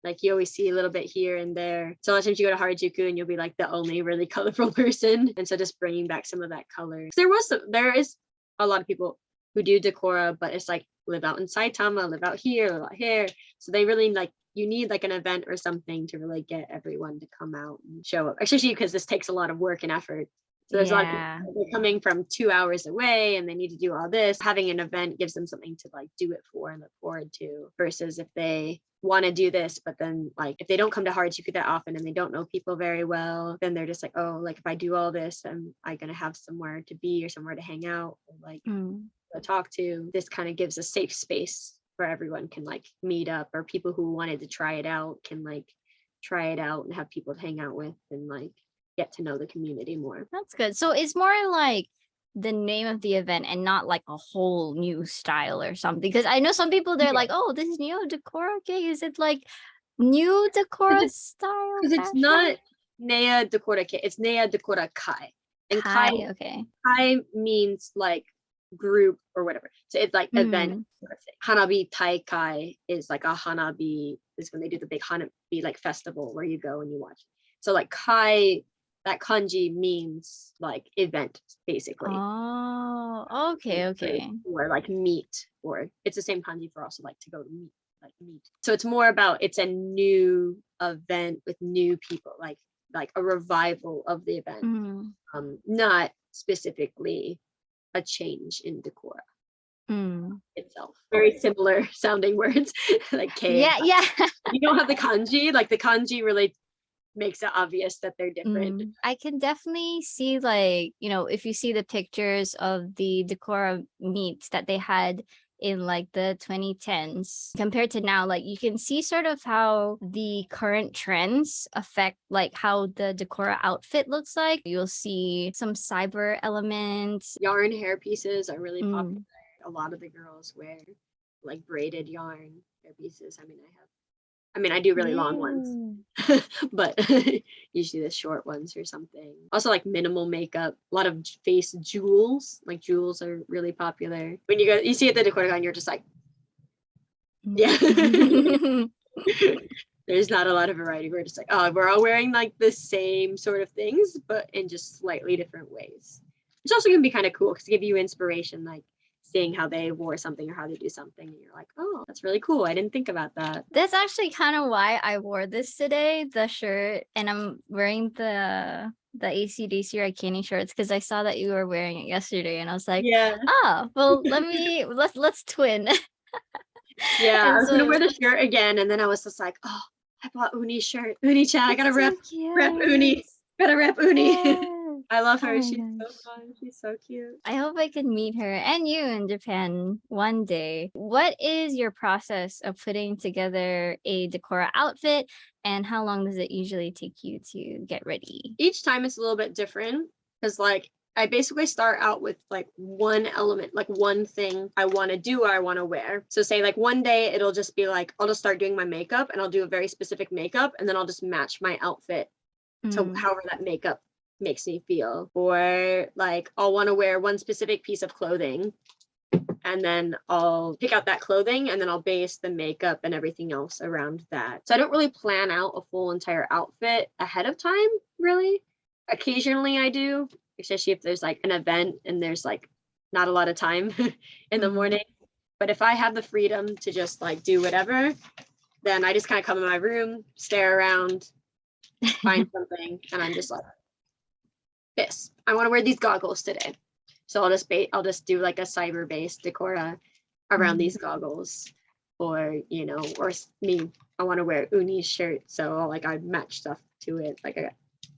like you always see a little bit here and there. So a lot of times you go to Harajuku and you'll be like the only really colorful person. And so just bringing back some of that color. There is a lot of people who do Decora, but it's like live out in Saitama, live out here, live out here. So they really like, you need like an event or something to really get everyone to come out and show up, especially because this takes a lot of work and effort. So there's a lot of people, they're coming from 2 hours away and they need to do all this. Having an event gives them something to like do it for and look forward to, versus if they want to do this, but then like if they don't come to Harajuku that often and they don't know people very well, then they're just like, oh, like if I do all this, am I gonna have somewhere to be or somewhere to hang out or like to talk to? This kind of gives a safe space where everyone can like meet up, or people who wanted to try it out can like try it out and have people to hang out with and like get to know the community more. That's good. So it's more like the name of the event and not like a whole new style or something, because I know some people, they're like, oh, this is Neo Decora Kei. Is it like new Decora style? Because it's not Neo Decora Kei, it's Neo Decora Kei. And Kai means like group or whatever. So it's like event. Hanabi Taikai is like a Hanabi, is when they do the big Hanabi like festival where you go and you watch. So like Kai, that kanji means like event basically. Oh, okay. Or like meet, or it's the same kanji for also like to go to meet, like meet. So it's more about, it's a new event with new people, like a revival of the event, not specifically a change in Decora itself. Very similar sounding words like K. Yeah. You don't have the kanji, like the kanji really makes it obvious that they're different. I can definitely see, like, you know, if you see the pictures of the Decora meets that they had in like the 2010s compared to now, like you can see sort of how the current trends affect like how the Decora outfit looks like. You'll see some cyber elements. Yarn hair pieces are really popular. a lot of the girls wear like braided yarn hairpieces. I mean, I do really long ones, but usually the short ones or something. Also like minimal makeup, a lot of face jewels. Like jewels are really popular. When you see at the Decora, you're just like, yeah. There's not a lot of variety. We're just like, oh, we're all wearing like the same sort of things, but in just slightly different ways. It's also gonna be kind of cool because give you inspiration, like seeing how they wore something or how they do something, and you're like, oh, that's really cool. I didn't think about that. That's actually kind of why I wore this today, the shirt, and I'm wearing the ACDC RAG shirts because I saw that you were wearing it yesterday, and I was like, Yeah. oh, well, let's twin. Yeah, I And was gonna so wear the shirt again, and then I was just like, oh, I bought Uni's shirt. Uni-chan, I gotta rep Uni. Gotta rep Uni. Yes. I love her. Oh my She's so gosh. fun. She's so cute. I hope I can meet her and you in Japan one day. What is your process of putting together a Decora outfit, and how long does it usually take you to get ready? Each time it's a little bit different because like I basically start out with like one element, like one thing I want to do or I want to wear. So say like one day it'll just be like, I'll just start doing my makeup and I'll do a very specific makeup and then I'll just match my outfit to however that makeup makes me feel. Or like I'll want to wear one specific piece of clothing and then I'll pick out that clothing and then I'll base the makeup and everything else around that. So I don't really plan out a full entire outfit ahead of time, really. Occasionally I do, especially if there's like an event and there's like not a lot of time in the morning. But if I have the freedom to just like do whatever, then I just kind of come in my room, stare around, find something, and I'm just like, this, I want to wear these goggles today. So I'll just do like a cyber-based Decora around these goggles, or or me, I want to wear Uni's shirt, so I match stuff to it, like I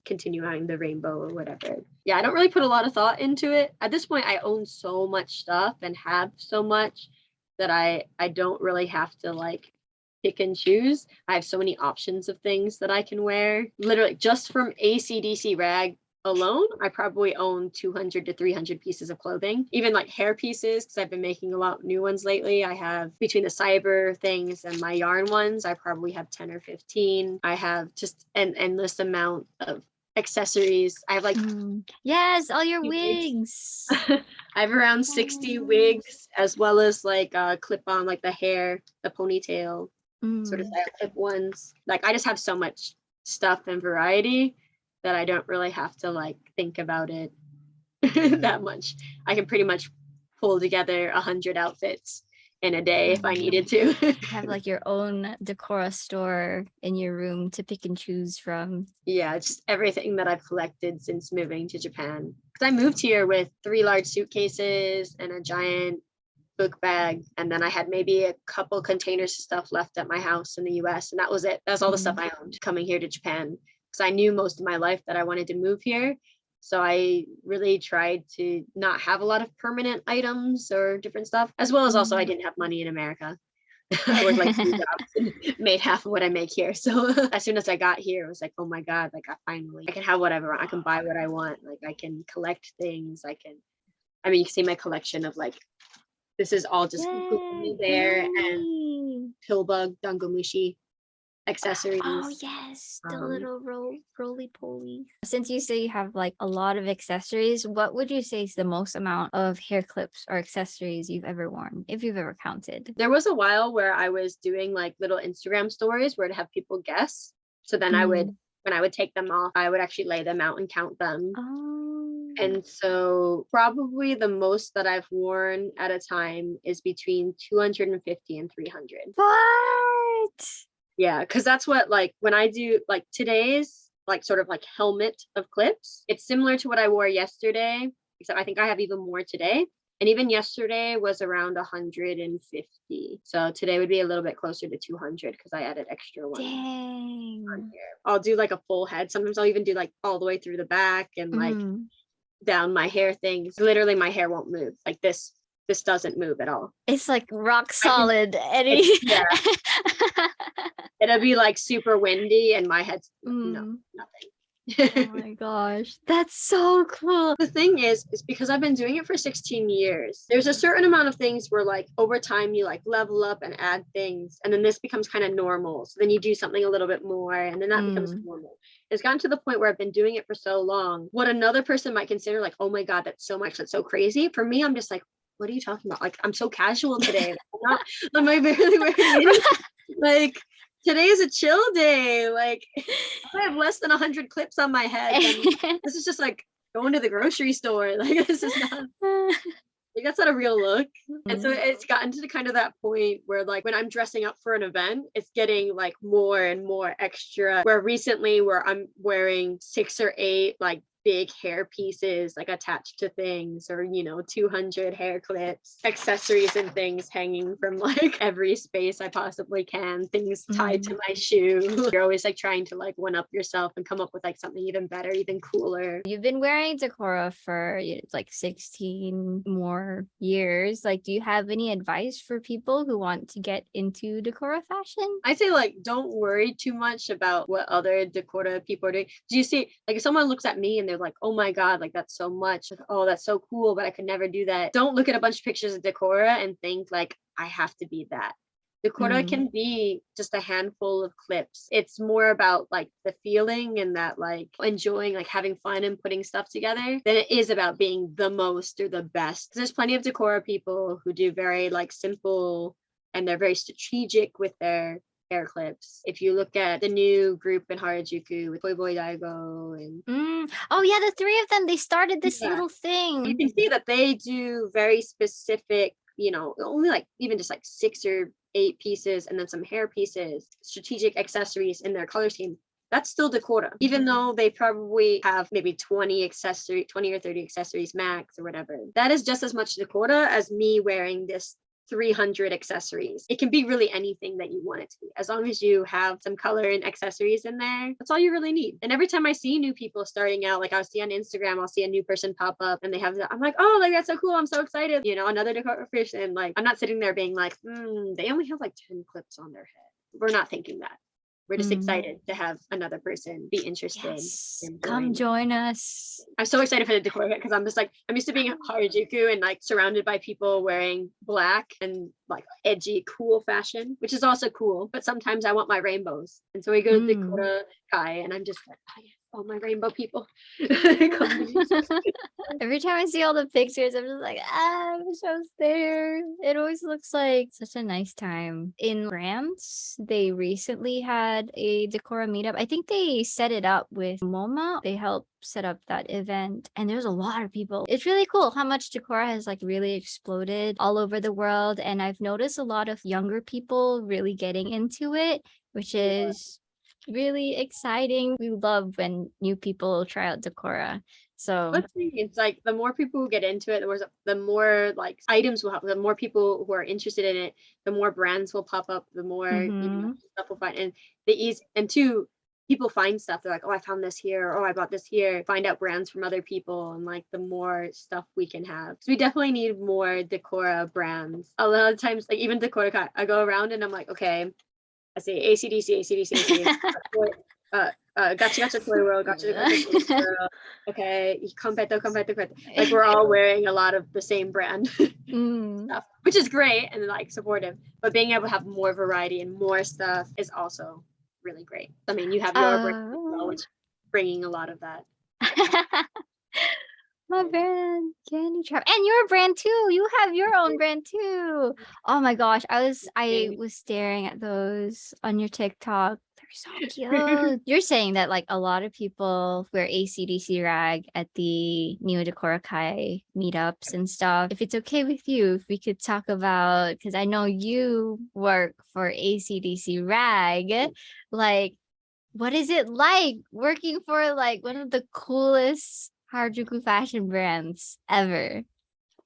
continuing the rainbow or whatever. Yeah, I don't really put a lot of thought into it. At this point, I own so much stuff and have so much that I don't really have to like pick and choose. I have so many options of things that I can wear. Literally, just from ACDC RAG alone, I probably own 200 to 300 pieces of clothing, even like hair pieces, because I've been making a lot of new ones lately. I have, between the cyber things and my yarn ones, I probably have 10 or 15. I have just an endless amount of accessories. I have like yes, all your wigs. I have around 60 wigs, as well as like clip on, like the hair, the ponytail, sort of style clip ones. Like I just have so much stuff and variety that I don't really have to like think about it that much. I can pretty much pull together 100 outfits in a day if I needed to. Have like your own Decora store in your room to pick and choose from. Yeah, just everything that I've collected since moving to Japan. Because I moved here with 3 large suitcases and a giant book bag, and then I had maybe a couple containers of stuff left at my house in the US, and that was it. That's all the stuff I owned coming here to Japan, because I knew most of my life that I wanted to move here. So I really tried to not have a lot of permanent items or different stuff, as well as also I didn't have money in America. I worked like 2 jobs and made half of what I make here. So as soon as I got here, it was like, oh my God, like I can have whatever, I can buy what I want. Like I can collect things. You can see my collection of like, this is all just Gummy Bear and Pillbug Dangomushi accessories. Oh yes, the little roly-poly. Since you say you have like a lot of accessories, what would you say is the most amount of hair clips or accessories you've ever worn, if you've ever counted? There was a while where I was doing like little Instagram stories where to have people guess. So then when I would take them off, I would actually lay them out and count them. And so probably the most that I've worn at a time is between 250 and 300. What? Yeah, because that's what, like, when I do like today's like sort of like helmet of clips, it's similar to what I wore yesterday, except I think I have even more today. And even yesterday was around 150. So today would be a little bit closer to 200 because I added extra ones. Dang. On here. I'll do like a full head. Sometimes I'll even do like all the way through the back and like down my hair things. Literally my hair won't move. Like this doesn't move at all. It's like rock solid. Yeah. It'll be like super windy and my head's nothing. Oh my gosh, that's so cool. The thing is because I've been doing it for 16 years, there's a certain amount of things where like over time you like level up and add things, and then this becomes kind of normal. So then you do something a little bit more, and then that becomes normal. It's gotten to the point where I've been doing it for so long. What another person might consider like, oh my God, that's so much, that's so crazy. For me, I'm just like, what are you talking about? Like, I'm so casual today. I'm like barely wearing it. Like, today is a chill day. Like, I have less than 100 clips on my head. And this is just like going to the grocery store. Like, this is not, like, that's not a real look. And so it's gotten to kind of that point where like when I'm dressing up for an event, it's getting like more and more extra. Where recently where I'm wearing 6 or 8 like big hair pieces like attached to things, or 200 hair clips, accessories and things hanging from like every space I possibly can, things tied to my shoe. You're always like trying to like one up yourself and come up with like something even better, even cooler. You've been wearing Decora for like 16 more years. Like, do you have any advice for people who want to get into Decora fashion? I say like don't worry too much about what other Decora people are doing. Do you see, like, if someone looks at me and they're like, oh my God, like that's so much, like, oh that's so cool, but I could never do that. Don't look at a bunch of pictures of Decora and think like I have to be that. Decora can be just a handful of clips. It's more about like the feeling and that like enjoying, like having fun and putting stuff together than it is about being the most or the best. There's plenty of Decora people who do very like simple, and they're very strategic with their hair clips. If you look at the new group in Harajuku with Boy Daigo and Oh yeah, the 3 of them, they started this little you thing. can see that they do very specific, only like even just like 6 or 8 pieces and then some hair pieces, strategic accessories in their color scheme. That's still Decora, even though they probably have maybe 20 or 30 accessories max or whatever. That is just as much Decora as me wearing this 300 accessories. It can be really anything that you want it to be, as long as you have some color and accessories in there. That's all you really need. And every time I see new people starting out, like I'll see on Instagram, I'll see a new person pop up and they have that, I'm like, oh, like that's so cool, I'm so excited. Another Decora person. Like, I'm not sitting there being like, they only have like 10 clips on their head. We're not thinking that. We're just excited to have another person be interested. Yes, come join us. I'm so excited for the Decora because I'm just like, I'm used to being at Harajuku and like surrounded by people wearing black and like edgy, cool fashion, which is also cool. But sometimes I want my rainbows. And so we go to Decora Kei and I'm just like, oh yeah, all my rainbow people. Every time I see all the pictures, I'm just like, I wish I was there. It always looks like such a nice time. In France, they recently had a Decora meetup. I think they set it up with MoMA. They helped set up that event, and there's a lot of people. It's really cool how much Decora has like really exploded all over the world, and I've noticed a lot of younger people really getting into it, which is really exciting. We love when new people try out Decora. So it's like the more people who get into it, the more like items will have, the more people who are interested in it, the more brands will pop up, the more stuff will find, and the ease, and two, people find stuff. They're like, oh, I found this here, oh, I bought this here. Find out brands from other people, and like the more stuff we can have. So we definitely need more Decora brands. A lot of times, like even Decora, I go around and I'm like, okay, I say ACDC. Gotcha Toy World, Gotcha Toy World. Okay, completo. Like we're all wearing a lot of the same brand stuff, which is great and like supportive. But being able to have more variety and more stuff is also really great. I mean, you have your brand as well, which is bringing a lot of that. My brand, Candy Trap, and your brand too. You have your own brand too. Oh my gosh, I was staring at those on your TikTok. They're so cute. You're saying that like a lot of people wear ACDC RAG at the Neo Decora Kei meetups and stuff. If it's okay with you, if we could talk about, because I know you work for ACDC RAG, like what is it like working for like one of the coolest Harajuku fashion brands ever?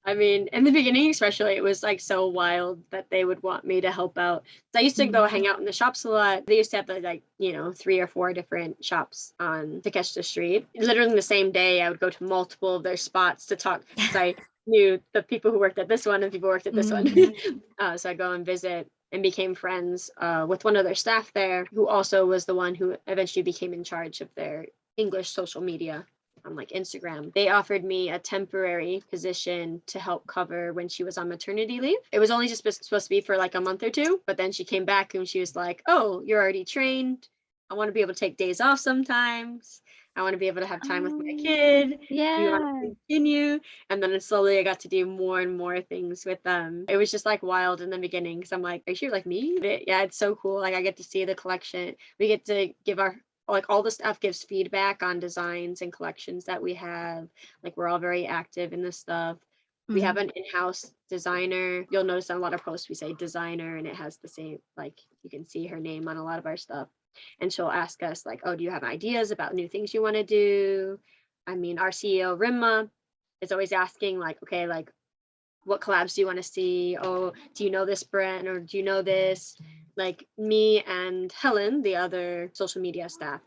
I mean, in the beginning, especially, it was like so wild that they would want me to help out. So I used to go hang out in the shops a lot. They used to have like, 3 or 4 different shops on Takeshita Street. Literally the same day, I would go to multiple of their spots to talk. So I knew the people who worked at this one and people who worked at this one. So I go and visit and became friends with one of their staff there, who also was the one who eventually became in charge of their English social media on like Instagram. They offered me a temporary position to help cover when she was on maternity leave. It was only just supposed to be for like a month or two, but then she came back and she was like, "Oh, you're already trained. I want to be able to take days off sometimes. I want to be able to have time with my kid. Do you want Yeah. to continue?" And then slowly I got to do more and more things with them. It was just like wild in the beginning because I'm like, "Are you sure like me?" But yeah, it's so cool. Like I get to see the collection. We get to give our like all the stuff gives feedback on designs and collections that we have. Like we're all very active in this stuff. We have an in-house designer. You'll notice on a lot of posts we say designer and it has the same, like you can see her name on a lot of our stuff. And she'll ask us like, "Oh, do you have ideas about new things you want to do?" I mean, our CEO Rimma is always asking like, "Okay, like what collabs do you want to see? Oh, do you know this brand or do you know this?" Like me and Helen, the other social media staff,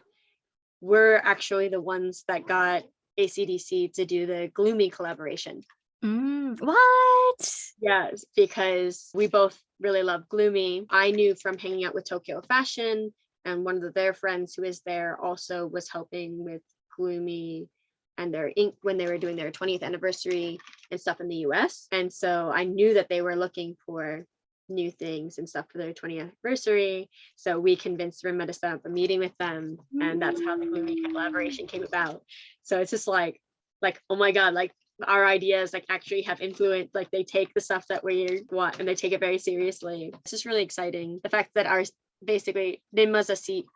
we're actually the ones that got ACDC to do the Gloomy collaboration. What? Yes, because we both really love Gloomy. I knew from hanging out with Tokyo Fashion, and one of their friends who is there also was helping with Gloomy and their ink when they were doing their 20th anniversary and stuff in the US. And so I knew that they were looking for new things and stuff for their 20th anniversary. So we convinced Rimma to set up a meeting with them, and that's how the Gloomy collaboration came about. So it's just like, oh my God, like our ideas like actually have influence. Like they take the stuff that we want and they take it very seriously. It's just really exciting. The fact that our basically Nimma's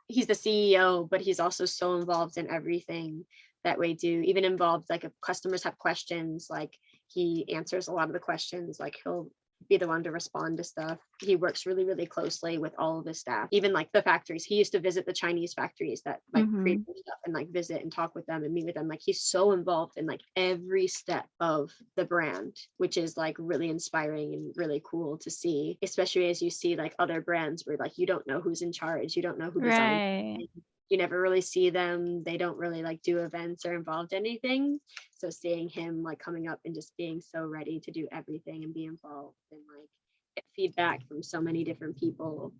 he's the CEO, but he's also so involved in everything that we do, even involved like if customers have questions, like he answers a lot of the questions, like he'll be the one to respond to stuff. He works really, really closely with all of his staff, even like the factories. He used to visit the Chinese factories that like create stuff and like visit and talk with them and meet with them. Like he's so involved in like every step of the brand, which is like really inspiring and really cool to see, especially as you see like other brands where like you don't know who's in charge, you don't know who designs. Right. You never really see them. They don't really like do events or involved in anything. So seeing him like coming up and just being so ready to do everything and be involved and like get feedback from so many different people,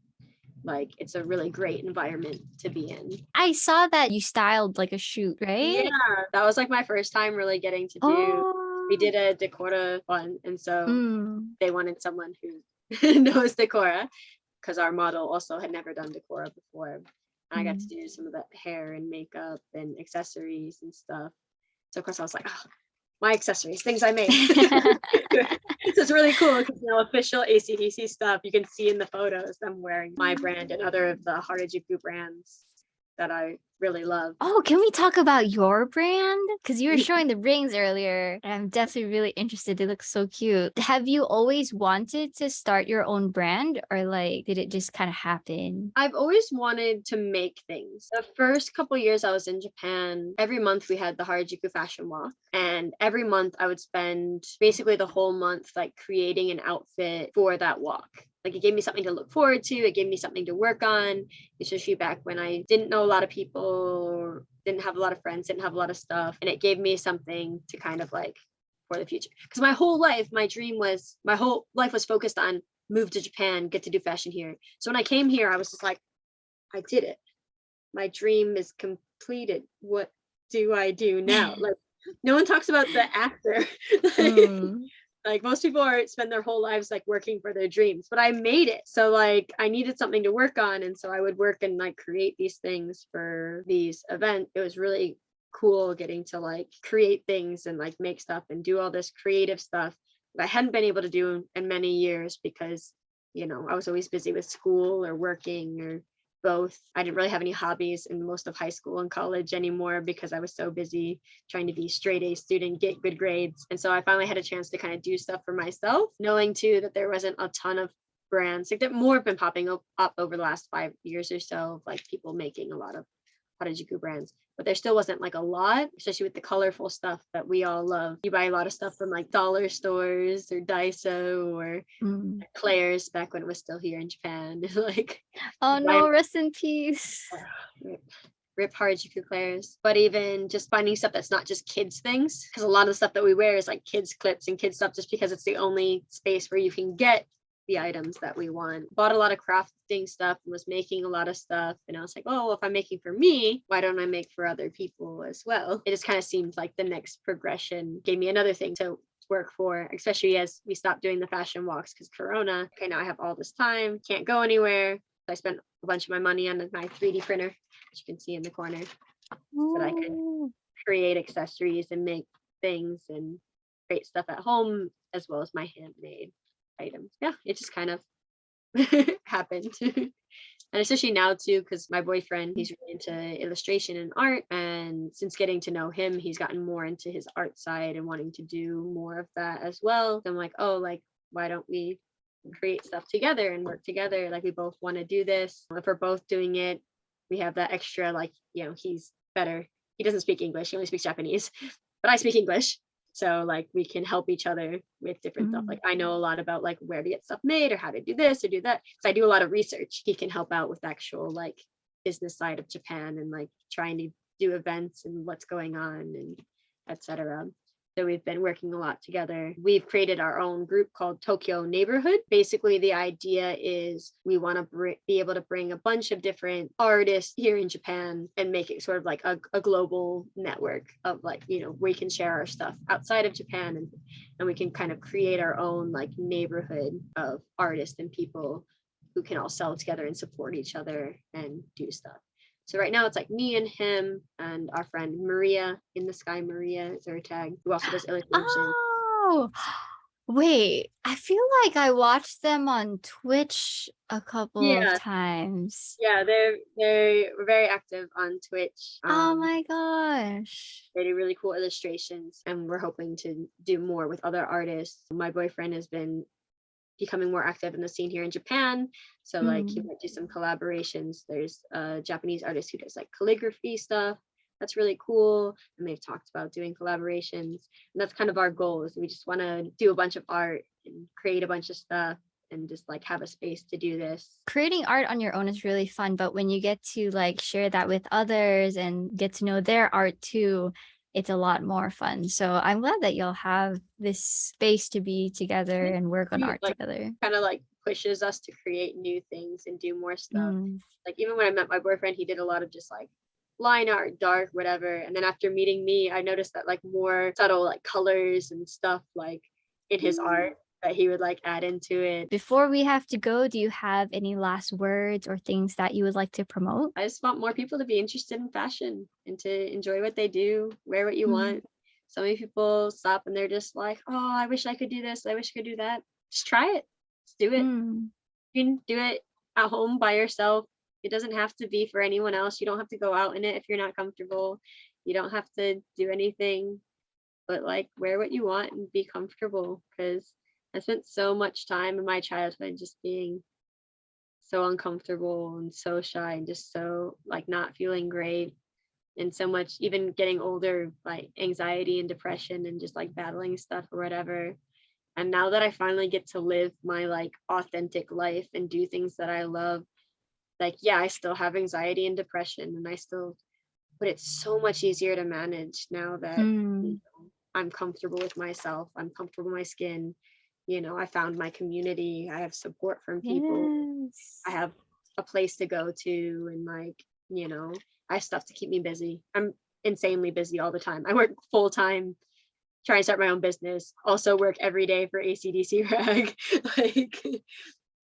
like it's a really great environment to be in. I saw that you styled like a shoot, right? Yeah, that was like my first time really getting to do. We did a Decora one, and so they wanted someone who knows Decora because our model also had never done Decora before. I got to do some of the hair and makeup and accessories and stuff. So of course I was like, "Oh, my accessories, things I made." So it's really cool because official ACDC stuff you can see in the photos. I'm wearing my brand and other of the Harajuku brands that I really love. Oh, can we talk about your brand? Because you were showing the rings earlier, and I'm definitely really interested. They look so cute. Have you always wanted to start your own brand, or like did it just kind of happen? I've always wanted to make things. The first couple years I was in Japan, every month we had the Harajuku Fashion Walk, and every month I would spend basically the whole month like creating an outfit for that walk. Like it gave me something to look forward to. It gave me something to work on, especially back when I didn't know a lot of people or didn't have a lot of friends, didn't have a lot of stuff. And it gave me something to kind of like for the future. Because my whole life, my whole life was focused on move to Japan, get to do fashion here. So when I came here, I was just like, I did it. My dream is completed. What do I do now? Like no one talks about the after. Like most people spend their whole lives like working for their dreams, but I made it. So like I needed something to work on. And so I would work and like create these things for these events. It was really cool getting to like create things and like make stuff and do all this creative stuff that I hadn't been able to do in many years because, you know, I was always busy with school or working or both. I didn't really have any hobbies in most of high school and college anymore because I was so busy trying to be straight A student, get good grades. And so I finally had a chance to kind of do stuff for myself, knowing too that there wasn't a ton of brands, like that more have been popping up over the last 5 years or so, like people making a lot of Harajuku brands, but there still wasn't like a lot, especially with the colorful stuff that we all love. You buy a lot of stuff from like dollar stores or Daiso or Claire's back when it was still here in Japan. Like, oh no, rest in peace. Rip Harajuku Claire's. But even just finding stuff that's not just kids things, because a lot of the stuff that we wear is like kids clips and kids stuff just because it's the only space where you can get the items that we want. Bought a lot of crafting stuff and was making a lot of stuff. And I was like, oh, well, if I'm making for me, why don't I make for other people as well? It just kind of seemed like the next progression gave me another thing to work for, especially as we stopped doing the fashion walks because Corona. Okay, now I have all this time, can't go anywhere. I spent a bunch of my money on my 3D printer, which you can see in the corner, so that I could create accessories and make things and create stuff at home as well as my handmade items. Yeah, it just kind of happened. And especially now too, because my boyfriend, he's really into illustration and art, and since getting to know him, he's gotten more into his art side and wanting to do more of that as well. So I'm like, oh, like, why don't we create stuff together and work together? Like, we both want to do this. If we're both doing it, we have that extra, like, you know, he's better. He doesn't speak English, he only speaks Japanese, but I speak English. So like we can help each other with different stuff. Like I know a lot about like where to get stuff made or how to do this or do that. So I do a lot of research. He can help out with actual like business side of Japan and like trying to do events and what's going on and etc. So we've been working a lot together. We've created our own group called Tokyo Neighborhood. Basically, the idea is we want to be able to bring a bunch of different artists here in Japan and make it sort of like a global network of like, you know, we can share our stuff outside of Japan and we can kind of create our own like neighborhood of artists and people who can all sell together and support each other and do stuff. So right now it's like me and him and our friend Maria in the Sky. Maria is her tag, who also does illustration. Oh, wait. I feel like I watched them on Twitch a couple of times. Yeah, they're very active on Twitch. Oh my gosh. They do really cool illustrations, and we're hoping to do more with other artists. My boyfriend has been becoming more active in the scene here in Japan. So like he might do some collaborations. There's a Japanese artist who does like calligraphy stuff. That's really cool. And they've talked about doing collaborations. And that's kind of our goal, is we just want to do a bunch of art and create a bunch of stuff and just like have a space to do this. Creating art on your own is really fun, but when you get to like share that with others and get to know their art too, it's a lot more fun. So I'm glad that you'll have this space to be together and work on art together. Kind of like pushes us to create new things and do more stuff. Like even when I met my boyfriend, he did a lot of just like line art, dark, whatever. And then after meeting me, I noticed that like more subtle like colors and stuff like in his art that he would like add into it. Before we have to go, do you have any last words or things that you would like to promote? I just want more people to be interested in fashion and to enjoy what they do, wear what you want. So many people stop and they're just like, oh, I wish I could do this, I wish I could do that. Just try it. Just do it. You can do it at home by yourself. It doesn't have to be for anyone else. You don't have to go out in it if you're not comfortable. You don't have to do anything but like wear what you want and be comfortable, because I spent so much time in my childhood just being so uncomfortable and so shy and just so like not feeling great, and so much even getting older, like anxiety and depression and just like battling stuff or whatever. And now that I finally get to live my like authentic life and do things that I love, like yeah, I still have anxiety and depression and but it's so much easier to manage now that you know, I'm comfortable with myself, I'm comfortable with my skin. You know, I found my community, I have support from people, I have a place to go to, and like, you know, I have stuff to keep me busy. I'm insanely busy all the time. I work full time trying to start my own business, also work every day for ACDC RAG, like,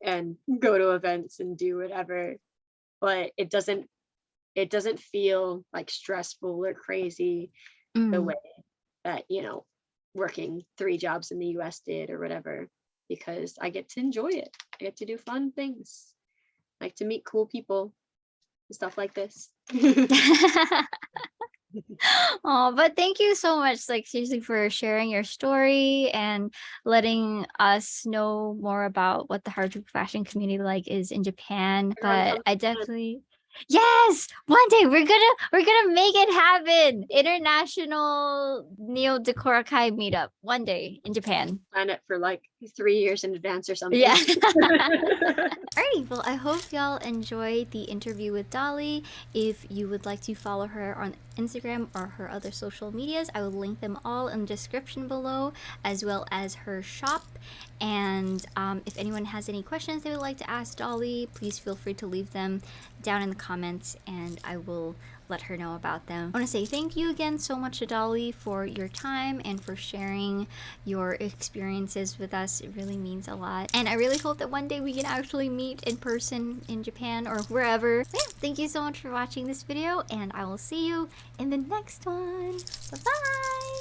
and go to events and do whatever. But it doesn't feel like stressful or crazy the way that, you know, working 3 jobs in the US did or whatever, because I get to enjoy it. I get to do fun things, like to meet cool people and stuff like this. Oh, but thank you so much, like seriously, for sharing your story and letting us know more about what the Harajuku fashion community like is in Japan. But I definitely, yes, one day we're gonna make it happen. International Neo Decora Kei meetup one day in Japan. Plan it for like 3 years in advance or something. Yeah. Alrighty, well, I hope y'all enjoyed the interview with Dolly. If you would like to follow her on Instagram or her other social medias. I will link them all in the description below, as well as her shop. And if anyone has any questions they would like to ask Dolly, please feel free to leave them down in the comments and I will let her know about them. I want to say thank you again so much to Dolly for your time and for sharing your experiences with us. It really means a lot. And I really hope that one day we can actually meet in person in Japan or wherever. But yeah, thank you so much for watching this video and I will see you in the next one. Bye-bye!